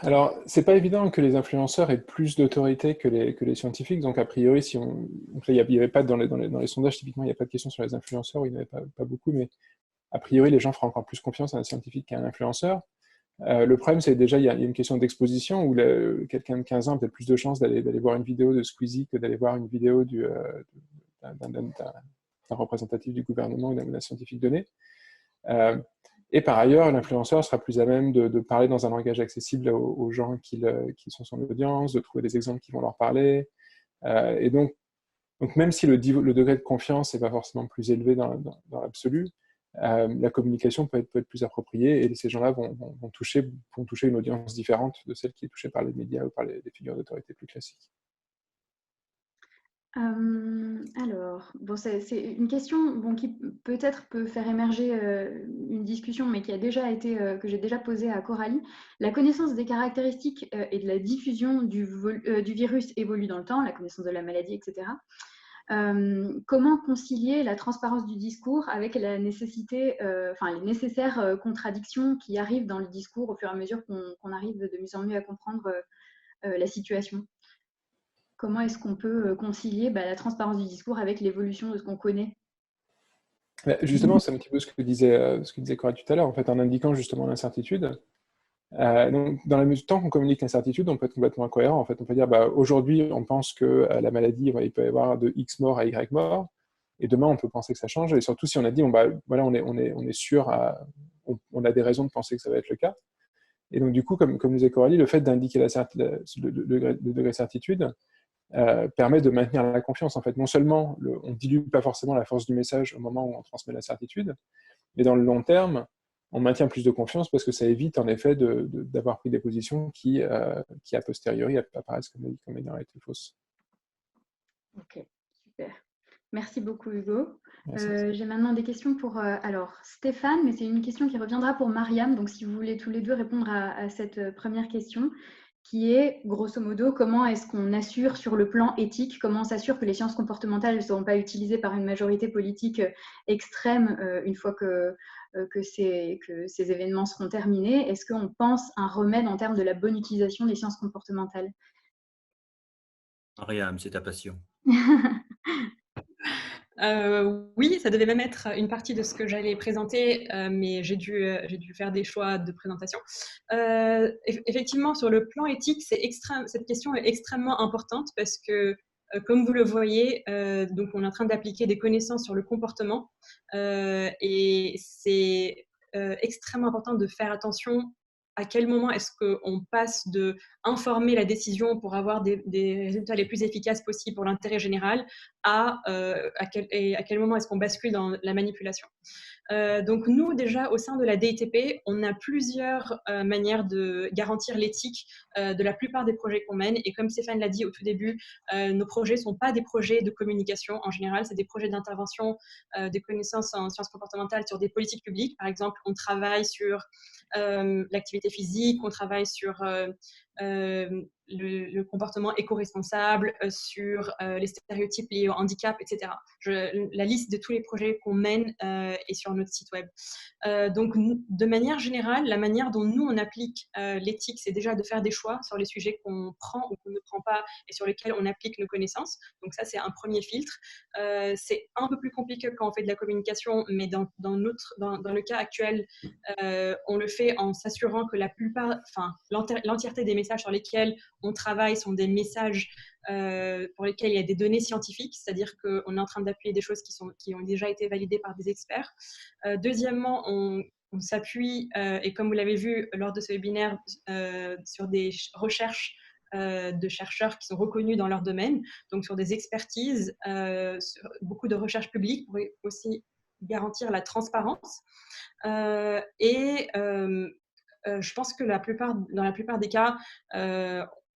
Alors, c'est pas évident que les influenceurs aient plus d'autorité que les scientifiques. Donc, a priori, donc là, il n'y avait pas dans les sondages, typiquement, il n'y a pas de questions sur les influenceurs, il n'y en avait pas beaucoup, mais a priori, les gens feraient encore plus confiance à un scientifique qu'à un influenceur. Le problème, c'est déjà, il y a une question d'exposition où quelqu'un de 15 ans a peut-être plus de chances d'aller voir une vidéo de Squeezie que d'aller voir une vidéo d'un représentatif du gouvernement ou d'un scientifique donné. Et par ailleurs, l'influenceur sera plus à même de parler dans un langage accessible aux gens qui sont son audience, de trouver des exemples qui vont leur parler. Et donc, même si le degré de confiance n'est pas forcément plus élevé dans l'absolu, la communication peut être plus appropriée et ces gens-là vont toucher une audience différente de celle qui est touchée par les médias ou par les figures d'autorité plus classiques. Alors, bon, c'est une question qui peut-être peut faire émerger une discussion, mais qui a déjà été, que j'ai déjà posée à Coralie. La connaissance des caractéristiques et de la diffusion du virus évolue dans le temps, la connaissance de la maladie, etc. Comment concilier la transparence du discours avec la nécessité, les nécessaires contradictions qui arrivent dans le discours au fur et à mesure qu'on arrive de mieux en mieux à comprendre la situation? Comment est-ce qu'on peut concilier la transparence du discours avec l'évolution de ce qu'on connaît? Justement, c'est un petit peu ce que disait Coralie tout à l'heure, en fait, en indiquant justement l'incertitude. Donc, dans le temps qu'on communique l'incertitude, on peut être complètement incohérent. En fait, on peut dire aujourd'hui, on pense que la maladie, il peut y avoir de X morts à Y morts, et demain, on peut penser que ça change. Et surtout, si on a dit, voilà, on est sûr, on a des raisons de penser que ça va être le cas. Et donc, du coup, comme disait Coralie, le fait d'indiquer le degré de certitude permet de maintenir la confiance. En fait, non seulement on ne dilue pas forcément la force du message au moment où on transmet la certitude, mais dans le long terme, on maintient plus de confiance parce que ça évite en effet d'avoir pris des positions qui a posteriori apparaissent comme ayant été fausses. Ok, super. Merci beaucoup Hugo. J'ai maintenant des questions pour Stéphane, mais c'est une question qui reviendra pour Mariam. Donc si vous voulez tous les deux répondre à cette première question, qui est grosso modo comment est-ce qu'on assure sur le plan éthique, comment on s'assure que les sciences comportementales ne seront pas utilisées par une majorité politique extrême une fois que ces événements seront terminés. Est-ce qu'on pense un remède en termes de la bonne utilisation des sciences comportementales? Mariam, c'est ta passion. Oui, ça devait même être une partie de ce que j'allais présenter, mais j'ai dû faire des choix de présentation. Effectivement, sur le plan éthique, cette question est extrêmement importante parce que, comme vous le voyez, donc on est en train d'appliquer des connaissances sur le comportement et c'est extrêmement important de faire attention à quel moment est-ce qu'on passe de informer la décision pour avoir des résultats les plus efficaces possibles pour l'intérêt général à quel moment est-ce qu'on bascule dans la manipulation. Donc nous, déjà, au sein de la DITP, on a plusieurs manières de garantir l'éthique de la plupart des projets qu'on mène. Et comme Stéphane l'a dit au tout début, nos projets ne sont pas des projets de communication en général, c'est des projets d'intervention, des connaissances en sciences comportementales sur des politiques publiques. Par exemple, on travaille sur l'activité physique, on travaille sur le comportement éco-responsable, sur les stéréotypes liés au handicap, etc. La liste de tous les projets qu'on mène est sur notre site web. Donc, de manière générale, la manière dont nous, on applique l'éthique, c'est déjà de faire des choix sur les sujets qu'on prend ou qu'on ne prend pas et sur lesquels on applique nos connaissances. Donc ça, c'est un premier filtre. C'est un peu plus compliqué quand on fait de la communication, mais dans le cas actuel, on le fait en s'assurant que l'entièreté des messages sur lesquels on travaille sont des messages pour lesquels il y a des données scientifiques, c'est-à-dire qu'on est en train d'appuyer des choses qui ont déjà été validées par des experts. Deuxièmement, on s'appuie, et comme vous l'avez vu lors de ce webinaire, sur des recherches de chercheurs qui sont reconnus dans leur domaine, donc sur des expertises, sur beaucoup de recherches publiques pour aussi garantir la transparence. Je pense que dans la plupart des cas,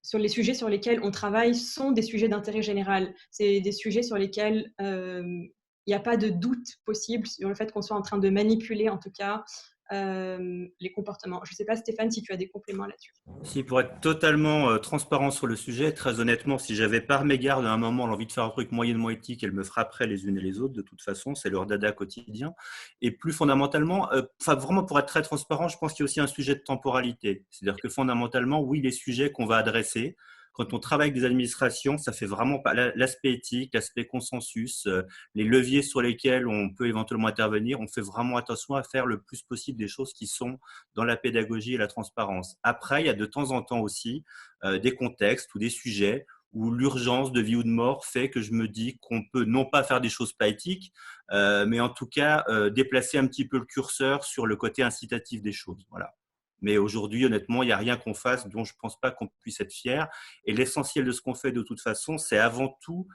sur les sujets sur lesquels on travaille sont des sujets d'intérêt général. C'est des sujets sur lesquels il n'y a pas de doute possible sur le fait qu'on soit en train de manipuler, en tout cas, les comportements. Je ne sais pas, Stéphane, si tu as des compléments là-dessus. Si, pour être totalement transparent sur le sujet, très honnêtement, si j'avais par mégarde à un moment l'envie de faire un truc moyennement éthique, elles me frapperaient les unes et les autres. De toute façon, c'est leur dada quotidien. Et plus fondamentalement, vraiment pour être très transparent, je pense qu'il y a aussi un sujet de temporalité. C'est-à-dire que fondamentalement, oui, les sujets qu'on va adresser quand on travaille avec des administrations, ça fait vraiment pas l'aspect éthique, l'aspect consensus, les leviers sur lesquels on peut éventuellement intervenir. On fait vraiment attention à faire le plus possible des choses qui sont dans la pédagogie et la transparence. Après, il y a de temps en temps aussi des contextes ou des sujets où l'urgence de vie ou de mort fait que je me dis qu'on peut non pas faire des choses pas éthiques, mais en tout cas déplacer un petit peu le curseur sur le côté incitatif des choses. Voilà. Mais aujourd'hui, honnêtement, il n'y a rien qu'on fasse dont je ne pense pas qu'on puisse être fier. Et l'essentiel de ce qu'on fait de toute façon, c'est avant tout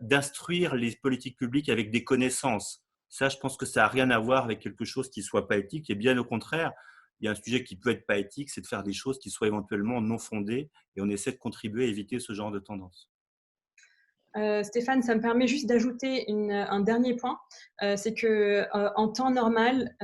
d'instruire les politiques publiques avec des connaissances. Ça, je pense que ça n'a rien à voir avec quelque chose qui ne soit pas éthique. Et bien au contraire, il y a un sujet qui peut être pas éthique, c'est de faire des choses qui soient éventuellement non fondées. Et on essaie de contribuer à éviter ce genre de tendance. Stéphane, ça me permet juste d'ajouter un dernier point. C'est qu'en temps normal,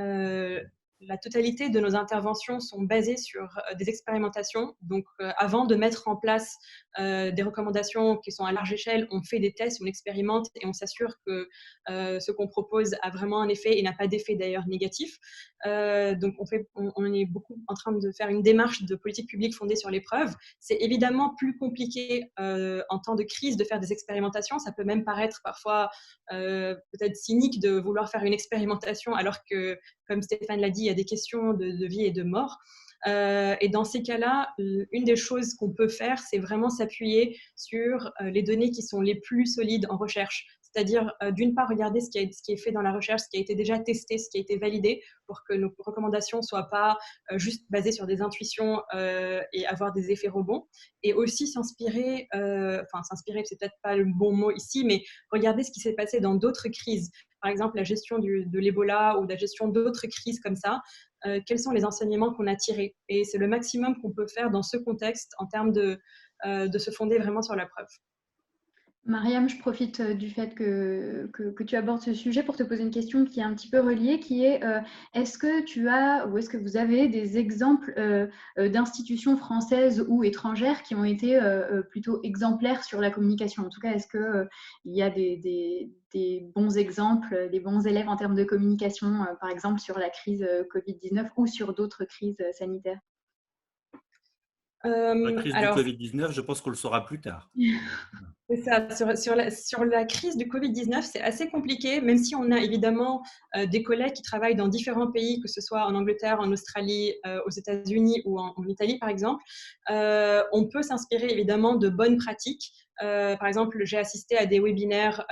la totalité de nos interventions sont basées sur des expérimentations. Donc, avant de mettre en place des recommandations qui sont à large échelle, on fait des tests, on expérimente et on s'assure que ce qu'on propose a vraiment un effet et n'a pas d'effet d'ailleurs négatif. Donc, on est beaucoup en train de faire une démarche de politique publique fondée sur les preuves. C'est évidemment plus compliqué en temps de crise de faire des expérimentations. Ça peut même paraître parfois peut-être cynique de vouloir faire une expérimentation alors que, comme Stéphane l'a dit, il y a des questions de vie et de mort. Et dans ces cas-là, une des choses qu'on peut faire, c'est vraiment s'appuyer sur les données qui sont les plus solides en recherche. C'est-à-dire, d'une part, regarder ce qui est fait dans la recherche, ce qui a été déjà testé, ce qui a été validé, pour que nos recommandations ne soient pas juste basées sur des intuitions et avoir des effets rebonds. Et aussi s'inspirer, s'inspirer, c'est peut-être pas le bon mot ici, mais regarder ce qui s'est passé dans d'autres crises. Par exemple, la gestion de l'Ebola ou la gestion d'autres crises comme ça. Quels sont les enseignements qu'on a tirés? Et c'est le maximum qu'on peut faire dans ce contexte en termes de se fonder vraiment sur la preuve. Mariam, je profite du fait que tu abordes ce sujet pour te poser une question qui est un petit peu reliée, qui est est-ce que tu as ou est-ce que vous avez des exemples d'institutions françaises ou étrangères qui ont été plutôt exemplaires sur la communication? En tout cas, est-ce qu'il y a des bons exemples, des bons élèves en termes de communication, par exemple sur la crise Covid-19 ou sur d'autres crises sanitaires? La crise du Covid-19, je pense qu'on le saura plus tard. C'est ça, sur la crise du Covid-19, c'est assez compliqué, même si on a évidemment des collègues qui travaillent dans différents pays, que ce soit en Angleterre, en Australie, aux États-Unis ou en Italie, par exemple. On peut s'inspirer évidemment de bonnes pratiques. Par exemple, j'ai assisté à des webinaires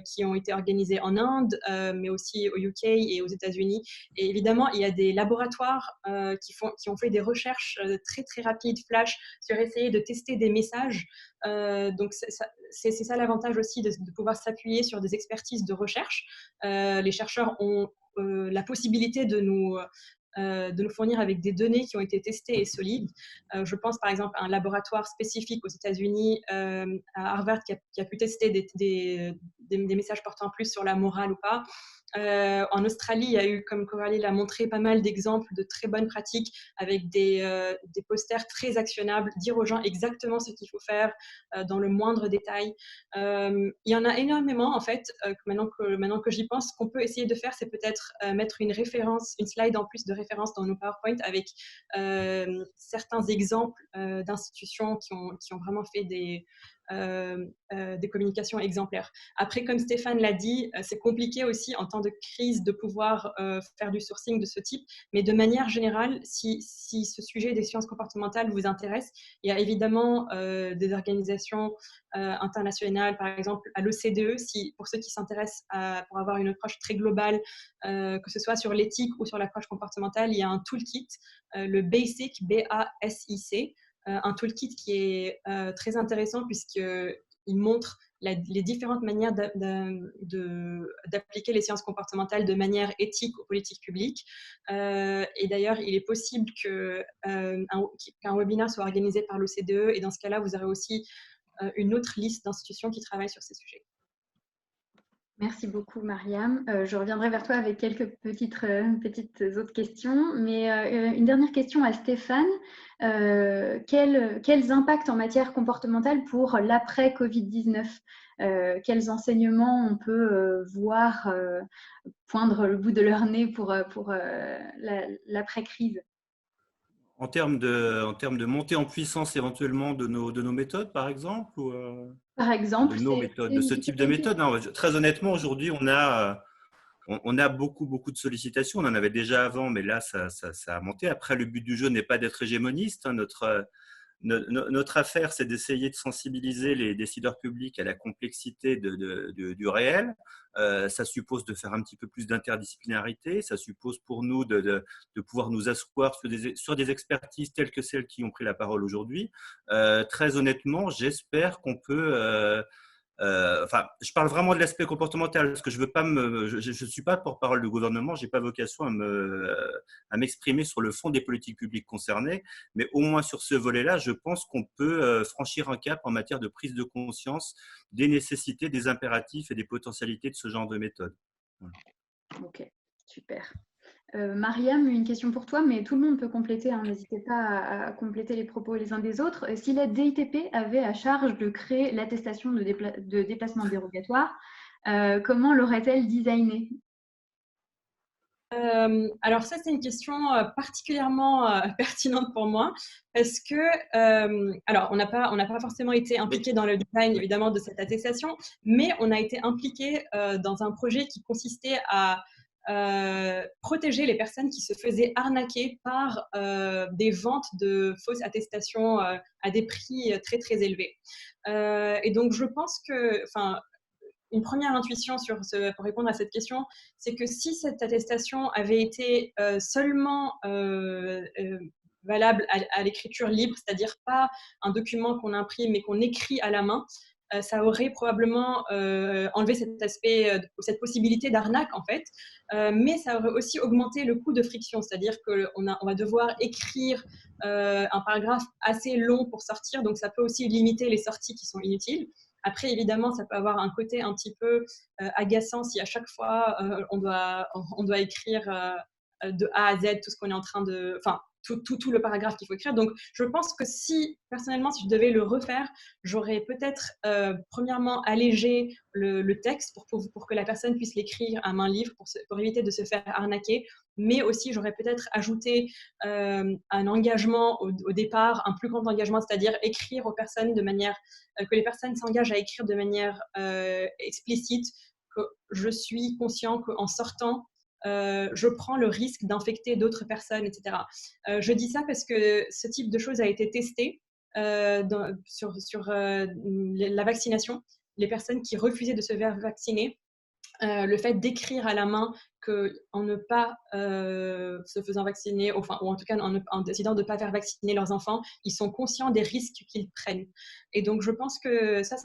qui ont été organisés en Inde, mais aussi au UK et aux États-Unis. Et évidemment, il y a des laboratoires qui ont fait des recherches très, très rapides, flash, sur essayer de tester des messages. Donc, c'est ça l'avantage aussi de pouvoir s'appuyer sur des expertises de recherche. Les chercheurs ont la possibilité de nous fournir avec des données qui ont été testées et solides. Je pense par exemple à un laboratoire spécifique aux États-Unis, à Harvard, qui a pu tester des messages portant plus sur la morale ou pas. En Australie, il y a eu, comme Coralie l'a montré, pas mal d'exemples de très bonnes pratiques avec des posters très actionnables, dire aux gens exactement ce qu'il faut faire dans le moindre détail. Il y en a énormément, en fait, maintenant que j'y pense. Ce qu'on peut essayer de faire, c'est peut-être mettre une slide en plus de référence dans nos PowerPoint avec certains exemples d'institutions qui ont vraiment fait des communications exemplaires. Après, comme Stéphane l'a dit, c'est compliqué aussi en temps de crise de pouvoir faire du sourcing de ce type, mais de manière générale, si ce sujet des sciences comportementales vous intéresse, il y a évidemment des organisations internationales, par exemple à l'OCDE, pour ceux qui s'intéressent pour avoir une approche très globale, que ce soit sur l'éthique ou sur l'approche comportementale, il y a un toolkit, le BASIC, B-A-S-I-C, un toolkit qui est très intéressant puisqu'il montre les différentes manières d'appliquer les sciences comportementales de manière éthique aux politiques publiques. Et d'ailleurs, il est possible qu'un webinaire soit organisé par l'OCDE, et dans ce cas-là, vous aurez aussi une autre liste d'institutions qui travaillent sur ces sujets. Merci beaucoup, Mariam. Je reviendrai vers toi avec quelques petites autres questions. Mais une dernière question à Stéphane. Quels impacts en matière comportementale pour l'après-Covid-19 quels enseignements on peut voir poindre le bout de leur nez pour l'après-crise? en termes de montée en puissance éventuellement de nos méthodes, par exemple, ou, Par exemple, de nos méthodes, de ce type de méthode. Non, très honnêtement, aujourd'hui, on a beaucoup de sollicitations. On en avait déjà avant, mais là, ça a monté. Après, le but du jeu n'est pas d'être hégémoniste. Hein. Notre affaire, c'est d'essayer de sensibiliser les décideurs publics à la complexité du réel. Ça suppose de faire un petit peu plus d'interdisciplinarité. Ça suppose pour nous de pouvoir nous asseoir sur des expertises telles que celles qui ont pris la parole aujourd'hui. Très honnêtement, j'espère qu'on peut… enfin, je parle vraiment de l'aspect comportemental, parce que je ne suis pas porte-parole du gouvernement, je n'ai pas vocation à m'exprimer sur le fond des politiques publiques concernées, mais au moins sur ce volet-là, je pense qu'on peut franchir un cap en matière de prise de conscience des nécessités, des impératifs et des potentialités de ce genre de méthode. Voilà. Ok, super. Mariam, une question pour toi, mais tout le monde peut compléter, hein, n'hésitez pas à compléter les propos les uns des autres. Si la DITP avait à charge de créer l'attestation de déplacement dérogatoire, comment l'aurait-elle designé? Alors ça, c'est une question particulièrement pertinente pour moi, parce que, alors, on n'a pas forcément été impliqué dans le design, évidemment, de cette attestation, mais on a été impliqué dans un projet qui consistait à protéger les personnes qui se faisaient arnaquer par des ventes de fausses attestations à des prix très, très élevés. Et donc, je pense que, enfin, une première intuition pour répondre à cette question, c'est que si cette attestation avait été seulement valable à l'écriture libre, c'est-à-dire pas un document qu'on imprime mais qu'on écrit à la main, ça aurait probablement enlevé cet aspect, cette possibilité d'arnaque en fait, mais ça aurait aussi augmenté le coût de friction, c'est-à-dire qu'on va devoir écrire un paragraphe assez long pour sortir, donc ça peut aussi limiter les sorties qui sont inutiles. Après, évidemment, ça peut avoir un côté un petit peu agaçant si à chaque fois on doit écrire de A à Z tout ce qu'on est en train de… Enfin, tout le paragraphe qu'il faut écrire. Donc, je pense que personnellement, si je devais le refaire, j'aurais peut-être, premièrement, allégé le texte pour que la personne puisse l'écrire à main libre pour éviter de se faire arnaquer. Mais aussi, j'aurais peut-être ajouté un engagement au départ, un plus grand engagement, c'est-à-dire écrire aux personnes de manière… que les personnes s'engagent à écrire de manière explicite que je suis conscient qu'en sortant, je prends le risque d'infecter d'autres personnes, etc. Je dis ça parce que ce type de choses a été testé sur la vaccination. Les personnes qui refusaient de se faire vacciner, le fait d'écrire à la main qu'en ne pas se faisant vacciner, enfin, ou en tout cas en décidant de ne pas faire vacciner leurs enfants, ils sont conscients des risques qu'ils prennent. Et donc, je pense que ça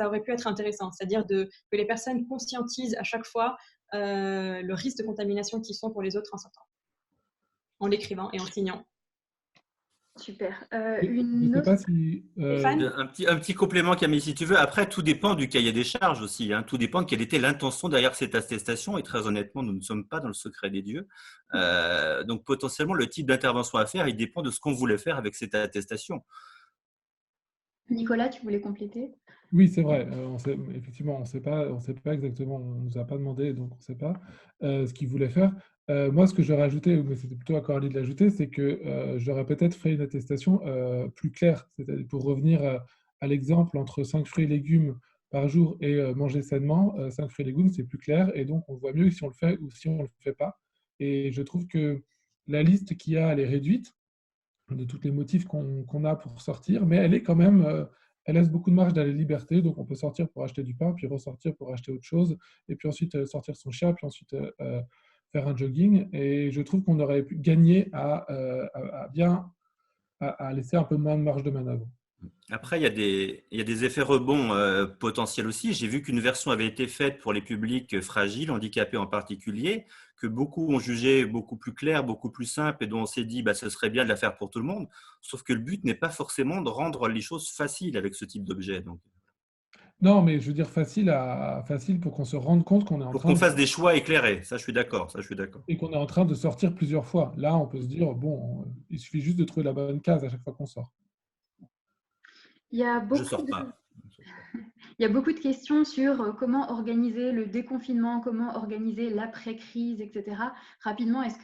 aurait pu être intéressant, c'est-à-dire que les personnes conscientisent à chaque fois le risque de contamination qu'ils sont pour les autres en sortant, en l'écrivant et en signant. Super. Je ne sais pas si… Un petit complément, Camille, si tu veux. Après, tout dépend du cahier des charges aussi. Hein. Tout dépend de quelle était l'intention derrière cette attestation. Et très honnêtement, nous ne sommes pas dans le secret des dieux. Donc, potentiellement, le type d'intervention à faire, il dépend de ce qu'on voulait faire avec cette attestation. Nicolas, tu voulais compléter? Oui, c'est vrai. Effectivement, on ne sait pas exactement, on ne nous a pas demandé, donc on ne sait pas ce qu'il voulait faire. Moi, ce que j'aurais ajouté, mais c'était plutôt à Coralie de l'ajouter, c'est que j'aurais peut-être fait une attestation plus claire, c'est-à-dire pour revenir à l'exemple entre 5 fruits et légumes par jour et manger sainement, 5 fruits et légumes, c'est plus clair, et donc on voit mieux si on le fait ou si on ne le fait pas. Et je trouve que la liste qu'il y a, elle est réduite de tous les motifs qu'on a pour sortir, mais elle est quand même… elle laisse beaucoup de marge dans la liberté, donc on peut sortir pour acheter du pain, puis ressortir pour acheter autre chose, et puis ensuite sortir son chien, puis ensuite faire un jogging. Et je trouve qu'on aurait pu gagner à laisser un peu moins de marge de manœuvre. Après, il y a des effets rebonds potentiels aussi. J'ai vu qu'une version avait été faite pour les publics fragiles, handicapés en particulier, que beaucoup ont jugé beaucoup plus clair, beaucoup plus simple, et dont on s'est dit bah, ce serait bien de la faire pour tout le monde. Sauf que le but n'est pas forcément de rendre les choses faciles avec ce type d'objet. Donc, non, mais je veux dire facile pour qu'on se rende compte qu'on est en pour train qu'on fasse des choix éclairés. Ça, je suis d'accord. et qu'on est en train de sortir plusieurs fois. Là, on peut se dire, bon, il suffit juste de trouver la bonne case à chaque fois qu'on sort. Il y a Je ne sors pas. y a beaucoup de questions sur comment organiser le déconfinement, comment organiser l'après-crise, etc. Rapidement, est-ce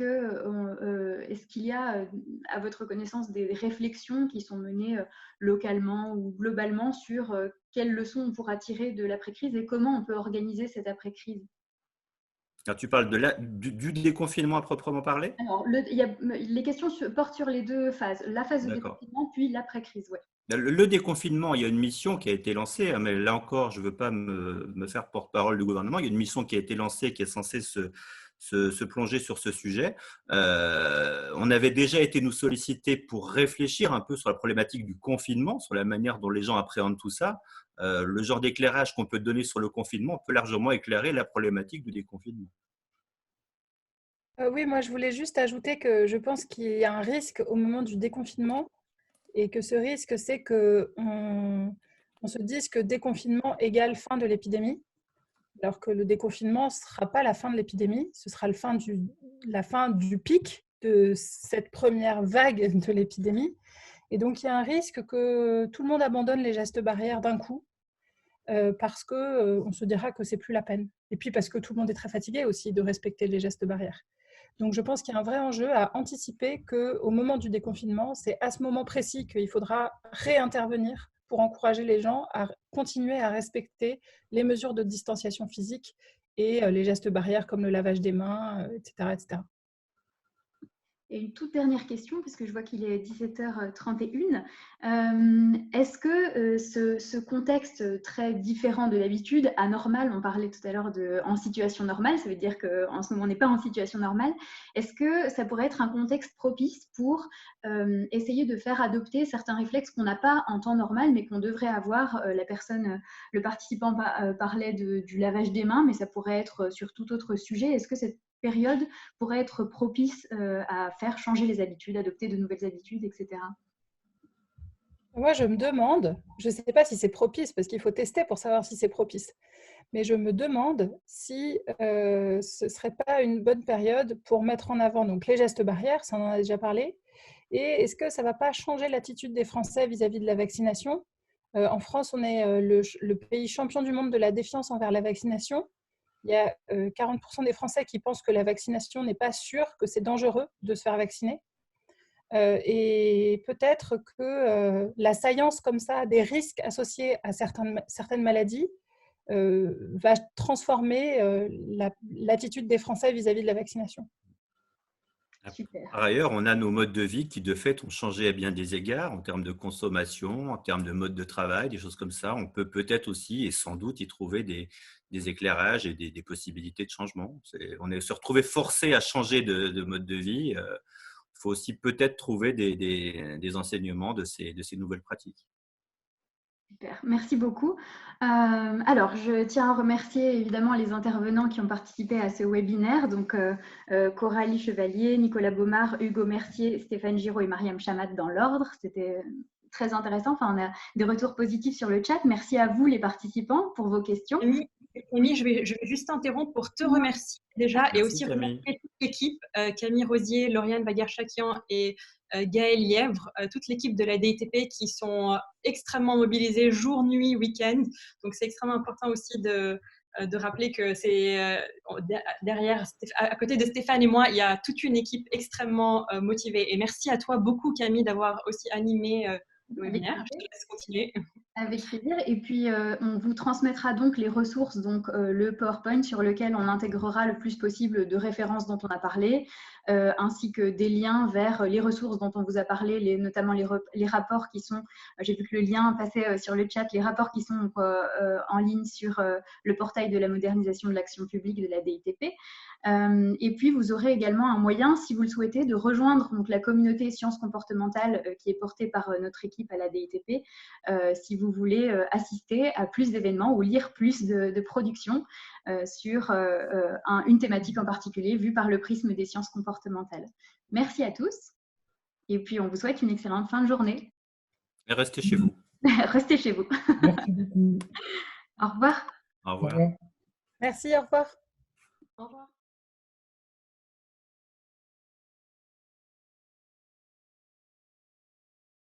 qu'il y a, à votre connaissance, des réflexions qui sont menées localement ou globalement sur quelles leçons on pourra tirer de l'après-crise et comment on peut organiser cette après-crise? Alors, tu parles du déconfinement à proprement parler? Alors, les questions portent sur les deux phases, la phase de D'accord. déconfinement puis l'après-crise. Ouais. Le déconfinement, il y a une mission qui a été lancée, mais là encore, je ne veux pas me faire porte-parole du gouvernement. Il y a une mission qui a été lancée qui est censée se plonger sur ce sujet. On avait déjà été nous solliciter pour réfléchir un peu sur la problématique du confinement, sur la manière dont les gens appréhendent tout ça. Le genre d'éclairage qu'on peut donner sur le confinement peut largement éclairer la problématique du déconfinement. Oui, moi je voulais juste ajouter que je pense qu'il y a un risque au moment du déconfinement et que ce risque, c'est qu'on se dise que déconfinement égale fin de l'épidémie, alors que le déconfinement ne sera pas la fin de l'épidémie, ce sera la fin du pic de cette première vague de l'épidémie. Et donc il y a un risque que tout le monde abandonne les gestes barrières d'un coup, parce qu'on se dira que c'est plus la peine. Et puis parce que tout le monde est très fatigué aussi de respecter les gestes barrières. Donc je pense qu'il y a un vrai enjeu à anticiper qu'au moment du déconfinement, c'est à ce moment précis qu'il faudra réintervenir pour encourager les gens à continuer à respecter les mesures de distanciation physique et les gestes barrières comme le lavage des mains, etc., etc. Et une toute dernière question, puisque je vois qu'il est 17h31. Est-ce que ce contexte très différent de l'habitude, anormal, on parlait tout à l'heure en situation normale, ça veut dire qu'en ce moment on n'est pas en situation normale, est-ce que ça pourrait être un contexte propice pour essayer de faire adopter certains réflexes qu'on n'a pas en temps normal, mais qu'on devrait avoir? Le participant parlait du lavage des mains, mais ça pourrait être sur tout autre sujet. Est-ce que cette période pourrait être propice à faire changer les habitudes, adopter de nouvelles habitudes, etc. Moi, je me demande, je ne sais pas si c'est propice, parce qu'il faut tester pour savoir si c'est propice, mais je me demande si ce ne serait pas une bonne période pour mettre en avant donc, les gestes barrières, ça on en a déjà parlé, et est-ce que ça ne va pas changer l'attitude des Français vis-à-vis de la vaccination? En France, on est le pays champion du monde de la défiance envers la vaccination. Il y a 40% des Français qui pensent que la vaccination n'est pas sûre, que c'est dangereux de se faire vacciner. Et peut-être que l'assaillance comme ça des risques associés à certaines maladies va transformer l'attitude des Français vis-à-vis de la vaccination. Super. Par ailleurs, on a nos modes de vie qui, de fait, ont changé à bien des égards en termes de consommation, en termes de mode de travail, des choses comme ça. On peut peut-être aussi, et sans doute, y trouver des éclairages et des possibilités de changement. On est se retrouvé forcé à changer de mode de vie. Il faut aussi peut-être trouver des enseignements de ces nouvelles pratiques. Super, merci beaucoup. Alors, je tiens à remercier évidemment les intervenants qui ont participé à ce webinaire, donc Coralie Chevalier, Nicolas Baumard, Hugo Mercier, Stéphane Giraud et Mariam Chamat dans l'ordre. C'était très intéressant. Enfin, on a des retours positifs sur le chat. Merci à vous les participants pour vos questions. Camille, je vais juste t'interrompre pour te remercier déjà. Merci, et aussi remercier toute l'équipe, Camille Rosier, Lauriane Baguerchakian et Gaël Lièvre, toute l'équipe de la DITP qui sont extrêmement mobilisés jour, nuit, week-end. Donc c'est extrêmement important aussi de rappeler que c'est derrière, à côté de Stéphane et moi, il y a toute une équipe extrêmement motivée. Et merci à toi beaucoup, Camille, d'avoir aussi animé le webinaire. Je te laisse continuer. Avec plaisir. Et puis, on vous transmettra donc les ressources, donc le PowerPoint sur lequel on intégrera le plus possible de références dont on a parlé, ainsi que des liens vers les ressources dont on vous a parlé, notamment les rapports qui sont, j'ai vu que le lien passait sur le chat, les rapports qui sont en ligne sur le portail de la modernisation de l'action publique de la DITP. Et puis, vous aurez également un moyen, si vous le souhaitez, de rejoindre donc, la communauté sciences comportementales qui est portée par notre équipe à la DITP, si vous voulez assister à plus d'événements ou lire plus de productions sur une thématique en particulier vue par le prisme des sciences comportementales. Merci à tous et puis on vous souhaite une excellente fin de journée. Et restez chez vous. Restez chez vous. Merci beaucoup. Au revoir. Au revoir. Merci, au revoir. Au revoir.